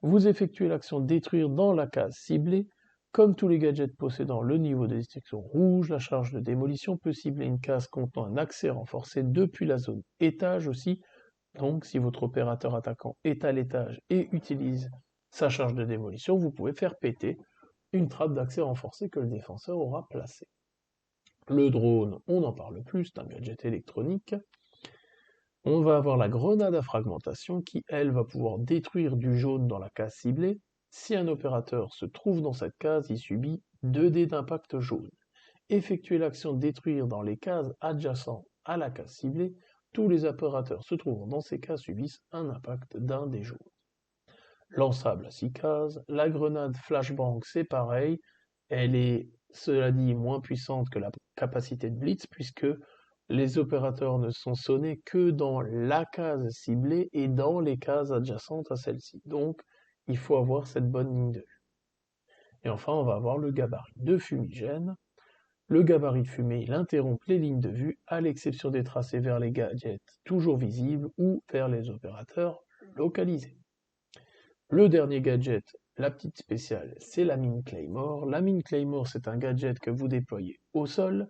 Vous effectuez l'action détruire dans la case ciblée. Comme tous les gadgets possédant le niveau de destruction rouge, la charge de démolition peut cibler une case contenant un accès renforcé depuis la zone étage aussi. Donc si votre opérateur attaquant est à l'étage et utilise sa charge de démolition, vous pouvez faire péter une trappe d'accès renforcée que le défenseur aura placée. Le drone, on n'en parle plus, c'est un gadget électronique. On va avoir la grenade à fragmentation qui, elle, va pouvoir détruire du jaune dans la case ciblée. Si un opérateur se trouve dans cette case, il subit 2 dés d'impact jaune. Effectuez l'action détruire dans les cases adjacentes à la case ciblée. Tous les opérateurs se trouvant dans ces cases subissent un impact d'un dé jaune. Lançable à 6 cases. La grenade flashbang, c'est pareil. Elle est, cela dit, moins puissante que la capacité de Blitz, puisque les opérateurs ne sont sonnés que dans la case ciblée et dans les cases adjacentes à celle-ci. Donc, il faut avoir cette bonne ligne de vue. Et enfin, on va avoir le gabarit de fumigène. Le gabarit de fumée, il interrompt les lignes de vue, à l'exception des tracés vers les gadgets toujours visibles ou vers les opérateurs localisés. Le dernier gadget, la petite spéciale, c'est la mine Claymore. La mine Claymore, c'est un gadget que vous déployez au sol,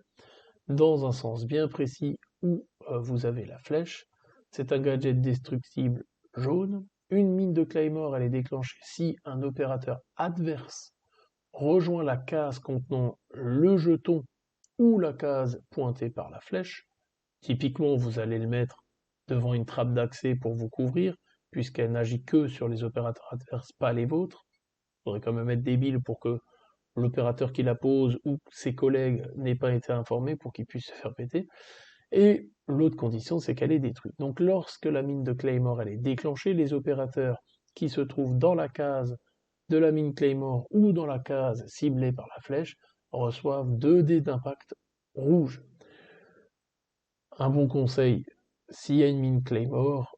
dans un sens bien précis où vous avez la flèche. C'est un gadget destructible jaune. Une mine de Claymore, elle est déclenchée si un opérateur adverse rejoint la case contenant le jeton ou la case pointée par la flèche. Typiquement, vous allez le mettre devant une trappe d'accès pour vous couvrir, puisqu'elle n'agit que sur les opérateurs adverses, pas les vôtres. Il faudrait quand même être débile pour que l'opérateur qui la pose ou ses collègues n'aient pas été informés pour qu'ils puissent se faire péter. Et l'autre condition, c'est qu'elle est détruite. Donc lorsque la mine de Claymore elle est déclenchée, les opérateurs qui se trouvent dans la case de la mine Claymore ou dans la case ciblée par la flèche reçoivent 2 dés d'impact rouge. Un bon conseil, s'il y a une mine Claymore,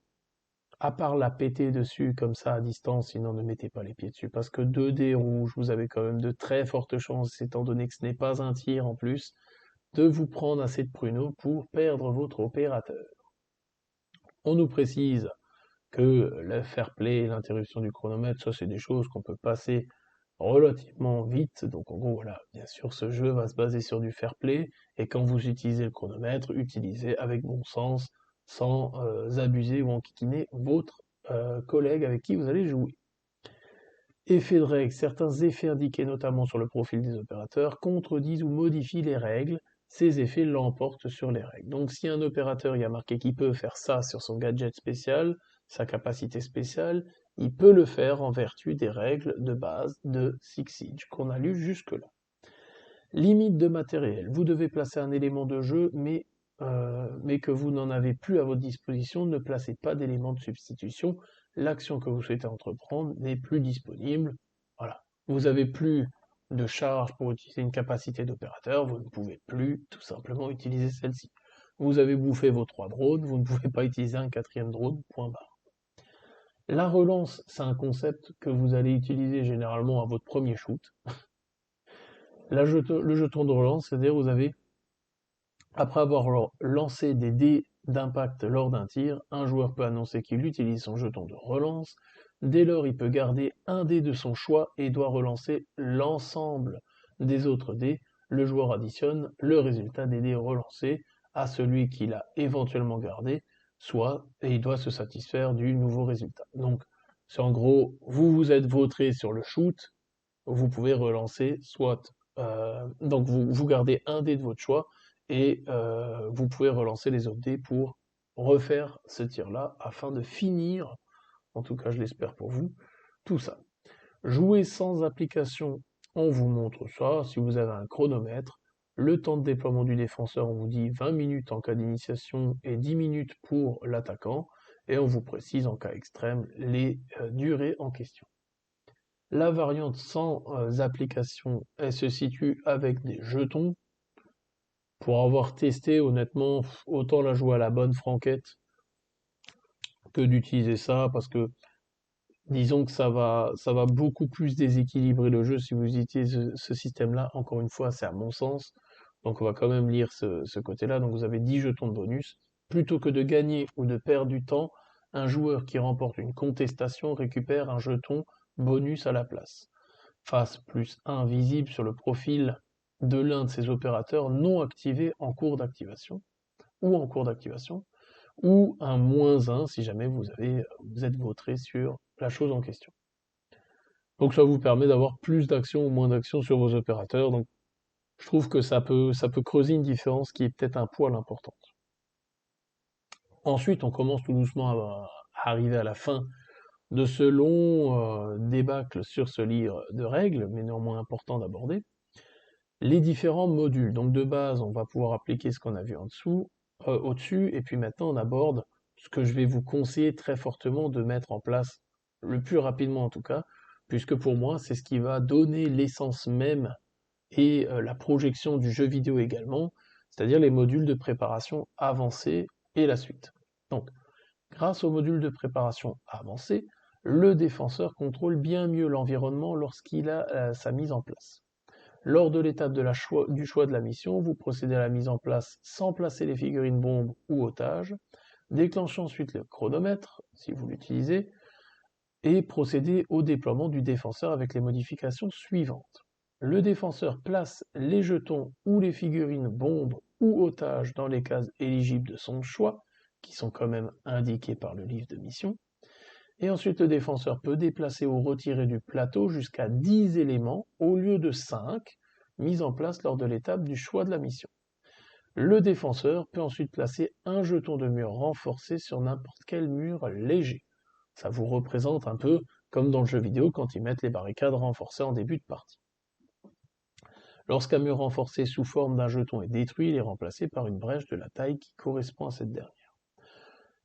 à part la péter dessus comme ça à distance, sinon ne mettez pas les pieds dessus, parce que 2 dés rouges, vous avez quand même de très fortes chances, étant donné que ce n'est pas un tir en plus, de vous prendre assez de pruneaux pour perdre votre opérateur. On nous précise que le fair play, l'interruption du chronomètre, ça c'est des choses qu'on peut passer relativement vite. Donc en gros, voilà, bien sûr, ce jeu va se baser sur du fair play, et quand vous utilisez le chronomètre, utilisez avec bon sens, sans abuser ou enquiquiner votre collègue avec qui vous allez jouer. Effet de règle, certains effets indiqués notamment sur le profil des opérateurs contredisent ou modifient les règles. Ces effets l'emportent sur les règles. Donc si un opérateur y a marqué qu'il peut faire ça sur son gadget spécial, sa capacité spéciale, il peut le faire en vertu des règles de base de Six Siege qu'on a lues jusque-là. Limite de matériel. Vous devez placer un élément de jeu, mais que vous n'en avez plus à votre disposition, ne placez pas d'élément de substitution. L'action que vous souhaitez entreprendre n'est plus disponible. Voilà. Vous n'avez plus de charge pour utiliser une capacité d'opérateur, vous ne pouvez plus tout simplement utiliser celle-ci. Vous avez bouffé vos 3 drones, vous ne pouvez pas utiliser un 4e drone, point barre. La relance, c'est un concept que vous allez utiliser généralement à votre premier shoot. Le jeton de relance, c'est-à-dire vous avez, après avoir lancé des dés d'impact lors d'un tir, un joueur peut annoncer qu'il utilise son jeton de relance. Dès lors, il peut garder un dé de son choix et doit relancer l'ensemble des autres dés. Le joueur additionne le résultat des dés relancés à celui qu'il a éventuellement gardé, et il doit se satisfaire du nouveau résultat. Donc, c'est en gros, vous vous êtes vautré sur le shoot, vous pouvez relancer donc vous gardez un dé de votre choix et vous pouvez relancer les autres dés pour refaire ce tir-là afin de finir, en tout cas je l'espère pour vous, tout ça. Jouer sans application, on vous montre ça. Si vous avez un chronomètre, Le temps de déploiement du défenseur, on vous dit 20 minutes en cas d'initiation et 10 minutes pour l'attaquant, et on vous précise en cas extrême les durées en question. La variante sans application, elle se situe avec des jetons. Pour avoir testé, honnêtement, autant la jouer à la bonne franquette que d'utiliser ça, parce que disons que ça va beaucoup plus déséquilibrer le jeu si vous utilisez ce système-là. Encore une fois, c'est à mon sens. Donc on va quand même lire ce côté-là. Donc vous avez 10 jetons de bonus. Plutôt que de gagner ou de perdre du temps, un joueur qui remporte une contestation récupère un jeton bonus à la place. Face plus 1 visible sur le profil de l'un de ces opérateurs non activés en cours d'activation, ou en cours d'activation, ou un -1 si jamais vous êtes vautré sur la chose en question. Donc ça vous permet d'avoir plus d'actions ou moins d'actions sur vos opérateurs. Donc je trouve que ça peut creuser une différence qui est peut-être un poil importante. Ensuite, on commence tout doucement à arriver à la fin de ce long débâcle sur ce livre de règles, mais néanmoins important d'aborder. Les différents modules. Donc de base, on va pouvoir appliquer ce qu'on a vu en dessous, au-dessus, et puis maintenant on aborde ce que je vais vous conseiller très fortement de mettre en place, le plus rapidement en tout cas, puisque pour moi c'est ce qui va donner l'essence même et la projection du jeu vidéo également, c'est-à-dire les modules de préparation avancée et la suite. Donc, grâce aux modules de préparation avancée, le défenseur contrôle bien mieux l'environnement lorsqu'il a sa mise en place. Lors de l'étape du choix de la mission, vous procédez à la mise en place sans placer les figurines bombes ou otages, déclenchez ensuite le chronomètre, si vous l'utilisez, et procédez au déploiement du défenseur avec les modifications suivantes. Le défenseur place les jetons ou les figurines bombes ou otages dans les cases éligibles de son choix, qui sont quand même indiquées par le livre de mission. Et ensuite, le défenseur peut déplacer ou retirer du plateau jusqu'à 10 éléments au lieu de 5 mis en place lors de l'étape du choix de la mission. Le défenseur peut ensuite placer un jeton de mur renforcé sur n'importe quel mur léger. Ça vous représente un peu comme dans le jeu vidéo quand ils mettent les barricades renforcées en début de partie. Lorsqu'un mur renforcé sous forme d'un jeton est détruit, il est remplacé par une brèche de la taille qui correspond à cette dernière.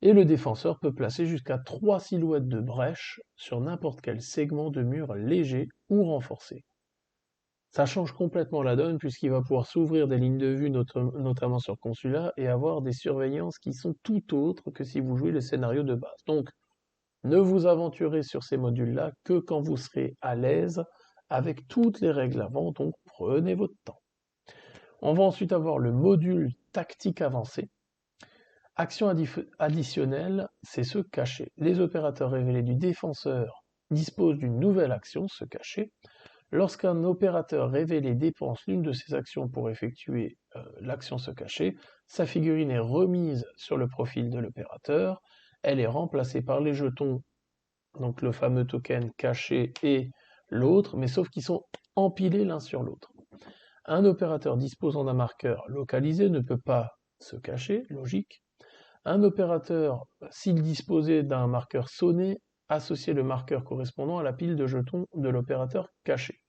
Et le défenseur peut placer jusqu'à 3 silhouettes de brèches sur n'importe quel segment de mur léger ou renforcé. Ça change complètement la donne puisqu'il va pouvoir s'ouvrir des lignes de vue, notamment sur Consulat, et avoir des surveillances qui sont tout autres que si vous jouez le scénario de base. Donc, ne vous aventurez sur ces modules-là que quand vous serez à l'aise avec toutes les règles avant, donc prenez votre temps. On va ensuite avoir le module tactique avancé. Action additionnelle, c'est se cacher. Les opérateurs révélés du défenseur disposent d'une nouvelle action, se cacher. Lorsqu'un opérateur révélé dépense l'une de ses actions pour effectuer l'action se cacher, sa figurine est remise sur le profil de l'opérateur, elle est remplacée par les jetons, donc le fameux token caché et l'autre, mais sauf qu'ils sont empilés l'un sur l'autre. Un opérateur disposant d'un marqueur localisé ne peut pas se cacher, logique. Un opérateur, s'il disposait d'un marqueur sonné, associe le marqueur correspondant à la pile de jetons de l'opérateur caché.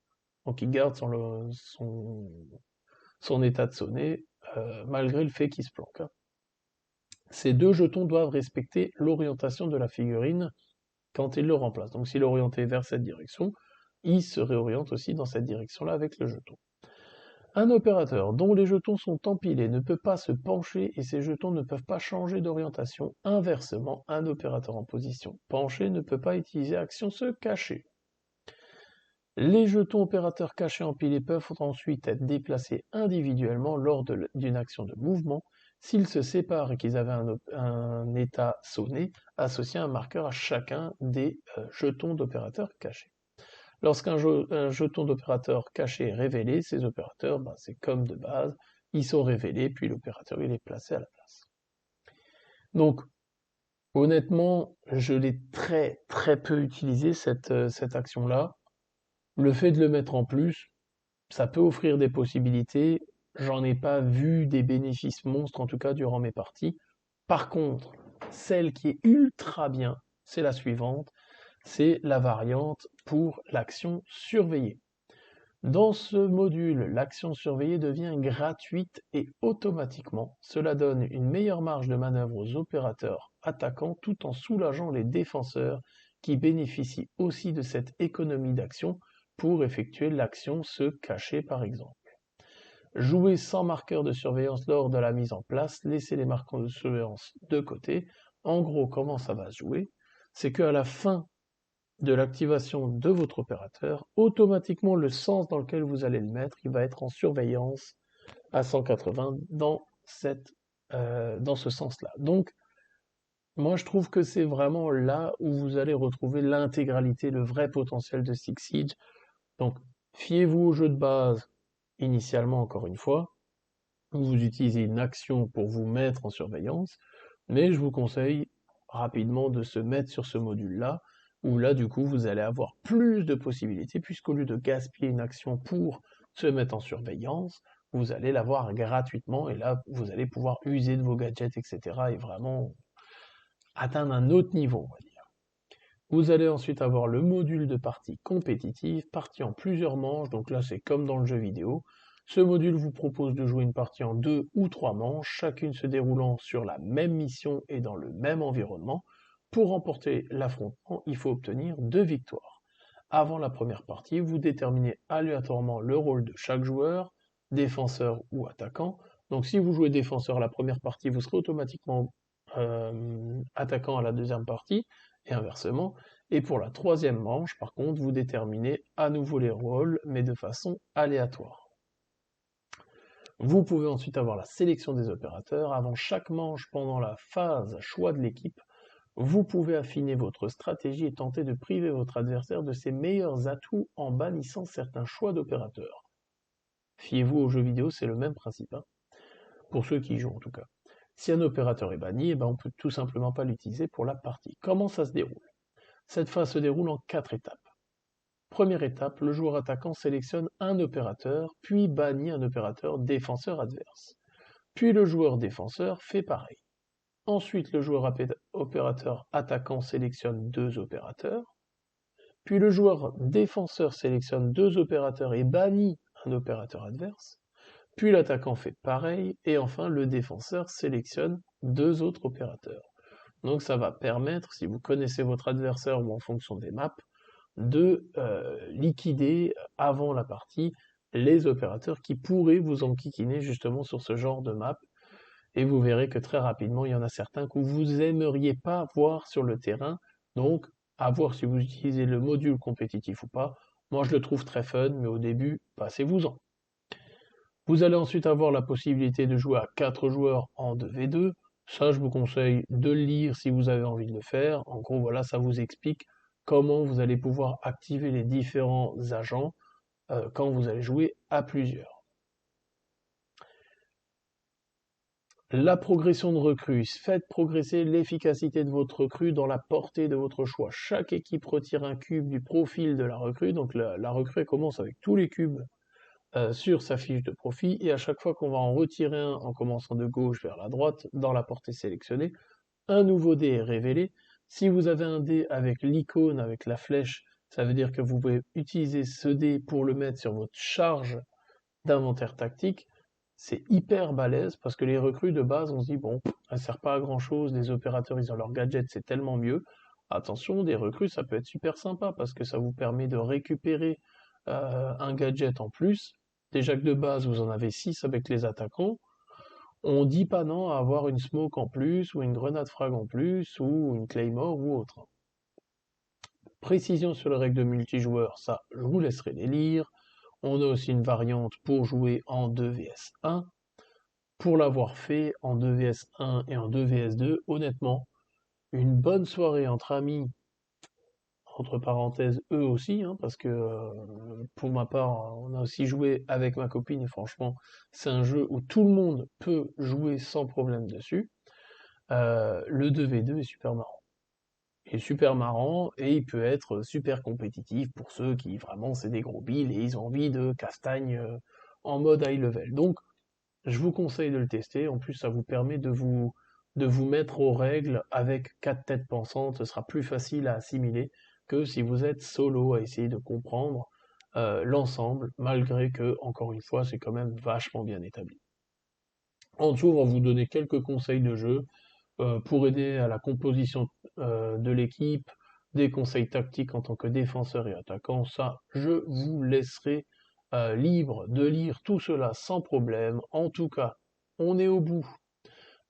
Donc il garde son état de sonné, malgré le fait qu'il se planque. Ces deux jetons doivent respecter l'orientation de la figurine quand il le remplace. Donc s'il est orienté vers cette direction, il se réoriente aussi dans cette direction-là avec le jeton. Un opérateur dont les jetons sont empilés ne peut pas se pencher et ses jetons ne peuvent pas changer d'orientation. Inversement, un opérateur en position penchée ne peut pas utiliser action se cacher. Les jetons opérateurs cachés empilés peuvent ensuite être déplacés individuellement lors d'une action de mouvement. S'ils se séparent et qu'ils avaient un état sonné, associez un marqueur à chacun des jetons d'opérateurs cachés. Lorsqu'un jeton d'opérateur caché est révélé, ces opérateurs, c'est comme de base, ils sont révélés, puis l'opérateur il est placé à la place. Donc, honnêtement, je l'ai très très peu utilisé cette action-là. Le fait de le mettre en plus, ça peut offrir des possibilités. J'en ai pas vu des bénéfices monstres, en tout cas durant mes parties. Par contre, celle qui est ultra bien, c'est la suivante. C'est la variante pour l'action surveillée. Dans ce module, l'action surveillée devient gratuite et automatiquement, cela donne une meilleure marge de manœuvre aux opérateurs attaquants tout en soulageant les défenseurs qui bénéficient aussi de cette économie d'action pour effectuer l'action se cacher par exemple. Jouer sans marqueur de surveillance lors de la mise en place, laisser les marqueurs de surveillance de côté. En gros, comment ça va se jouer? C'est qu'à la fin de l'activation de votre opérateur, automatiquement le sens dans lequel vous allez le mettre, il va être en surveillance à 180 dans ce sens-là. Donc, moi je trouve que c'est vraiment là où vous allez retrouver l'intégralité, le vrai potentiel de Six Siege. Donc, fiez-vous au jeu de base initialement, encore une fois. Vous utilisez une action pour vous mettre en surveillance, mais je vous conseille rapidement de se mettre sur ce module-là, où là, du coup, vous allez avoir plus de possibilités, puisqu'au lieu de gaspiller une action pour se mettre en surveillance, vous allez l'avoir gratuitement, et là, vous allez pouvoir user de vos gadgets, etc., et vraiment atteindre un autre niveau, on va dire. Vous allez ensuite avoir le module de partie compétitive, partie en plusieurs manches, donc là c'est comme dans le jeu vidéo. Ce module vous propose de jouer une partie en 2 ou 3 manches, chacune se déroulant sur la même mission et dans le même environnement. Pour remporter l'affrontement, il faut obtenir 2 victoires. Avant la première partie, vous déterminez aléatoirement le rôle de chaque joueur, défenseur ou attaquant. Donc si vous jouez défenseur à la première partie, vous serez automatiquement attaquant à la deuxième partie, et inversement. Et pour la troisième manche, par contre, vous déterminez à nouveau les rôles, mais de façon aléatoire. Vous pouvez ensuite avoir la sélection des opérateurs. Avant chaque manche, pendant la phase choix de l'équipe, vous pouvez affiner votre stratégie et tenter de priver votre adversaire de ses meilleurs atouts en bannissant certains choix d'opérateurs. Fiez-vous aux jeux vidéo, c'est le même principe, hein, pour ceux qui y jouent en tout cas. Si un opérateur est banni, on peut tout simplement pas l'utiliser pour la partie. Comment ça se déroule? Cette phase se déroule en 4 étapes. Première étape, le joueur attaquant sélectionne un opérateur, puis bannit un opérateur défenseur adverse. Puis le joueur défenseur fait pareil. Ensuite, le joueur opérateur attaquant sélectionne 2 opérateurs. Puis le joueur défenseur sélectionne 2 opérateurs et bannit un opérateur adverse. Puis l'attaquant fait pareil. Et enfin, le défenseur sélectionne 2 autres opérateurs. Donc ça va permettre, si vous connaissez votre adversaire ou en fonction des maps, de liquider avant la partie les opérateurs qui pourraient vous enquiquiner justement sur ce genre de map. Et vous verrez que très rapidement, il y en a certains que vous aimeriez pas voir sur le terrain. Donc, à voir si vous utilisez le module compétitif ou pas. Moi, je le trouve très fun, mais au début, passez-vous-en. Vous allez ensuite avoir la possibilité de jouer à 4 joueurs en 2v2. Ça, je vous conseille de le lire si vous avez envie de le faire. En gros, voilà, ça vous explique comment vous allez pouvoir activer les différents agents quand vous allez jouer à plusieurs. La progression de recrues. Faites progresser l'efficacité de votre recrue dans la portée de votre choix. Chaque équipe retire un cube du profil de la recrue. Donc la recrue commence avec tous les cubes sur sa fiche de profil, et à chaque fois qu'on va en retirer un en commençant de gauche vers la droite, dans la portée sélectionnée, un nouveau dé est révélé. Si vous avez un dé avec l'icône, avec la flèche, ça veut dire que vous pouvez utiliser ce dé pour le mettre sur votre charge d'inventaire tactique. C'est hyper balèze parce que les recrues de base, on se dit, bon, ça sert pas à grand chose, les opérateurs ils ont leurs gadgets, c'est tellement mieux. Attention, des recrues ça peut être super sympa parce que ça vous permet de récupérer un gadget en plus. Déjà que de base vous en avez 6 avec les attaquants. On dit pas non à avoir une smoke en plus, ou une grenade frag en plus, ou une claymore ou autre. Précision sur les règles de multijoueur, ça je vous laisserai les lire. On a aussi une variante pour jouer en 2 vs 1. Pour l'avoir fait en 2 vs 1 et en 2 vs 2, honnêtement, une bonne soirée entre amis, entre parenthèses eux aussi, hein, parce que pour ma part, on a aussi joué avec ma copine et franchement, c'est un jeu où tout le monde peut jouer sans problème dessus. Le 2v2 est super marrant. Il est super marrant et il peut être super compétitif pour ceux qui vraiment c'est des gros billes et ils ont envie de castagne en mode high level. Donc je vous conseille de le tester. En plus, ça vous permet de vous mettre aux règles avec 4 têtes pensantes. Ce sera plus facile à assimiler que si vous êtes solo à essayer de comprendre. l'ensemble, malgré que, encore une fois, c'est quand même vachement bien établi. En dessous, on va vous donner quelques conseils de jeu pour aider à la composition de l'équipe, des conseils tactiques en tant que défenseur et attaquant. Ça, je vous laisserai libre de lire tout cela sans problème. En tout cas, on est au bout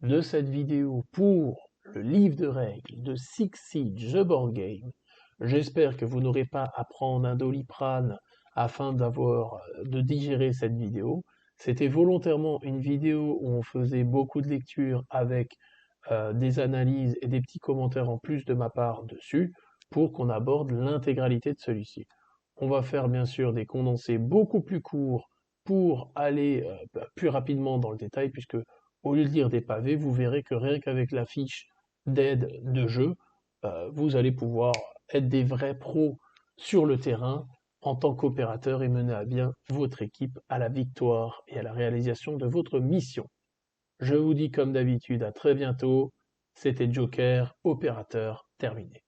de cette vidéo pour le livre de règles de Six Siege The Board Game. J'espère que vous n'aurez pas à prendre un Doliprane afin de digérer cette vidéo. C'était volontairement une vidéo où on faisait beaucoup de lectures avec des analyses et des petits commentaires en plus de ma part dessus pour qu'on aborde l'intégralité de celui-ci. On va faire bien sûr des condensés beaucoup plus courts pour aller plus rapidement dans le détail, puisque au lieu de lire des pavés, vous verrez que rien qu'avec la fiche d'aide de jeu, vous allez pouvoir être des vrais pros sur le terrain en tant qu'opérateur et mener à bien votre équipe à la victoire et à la réalisation de votre mission. Je vous dis comme d'habitude à très bientôt. C'était Joker, opérateur terminé.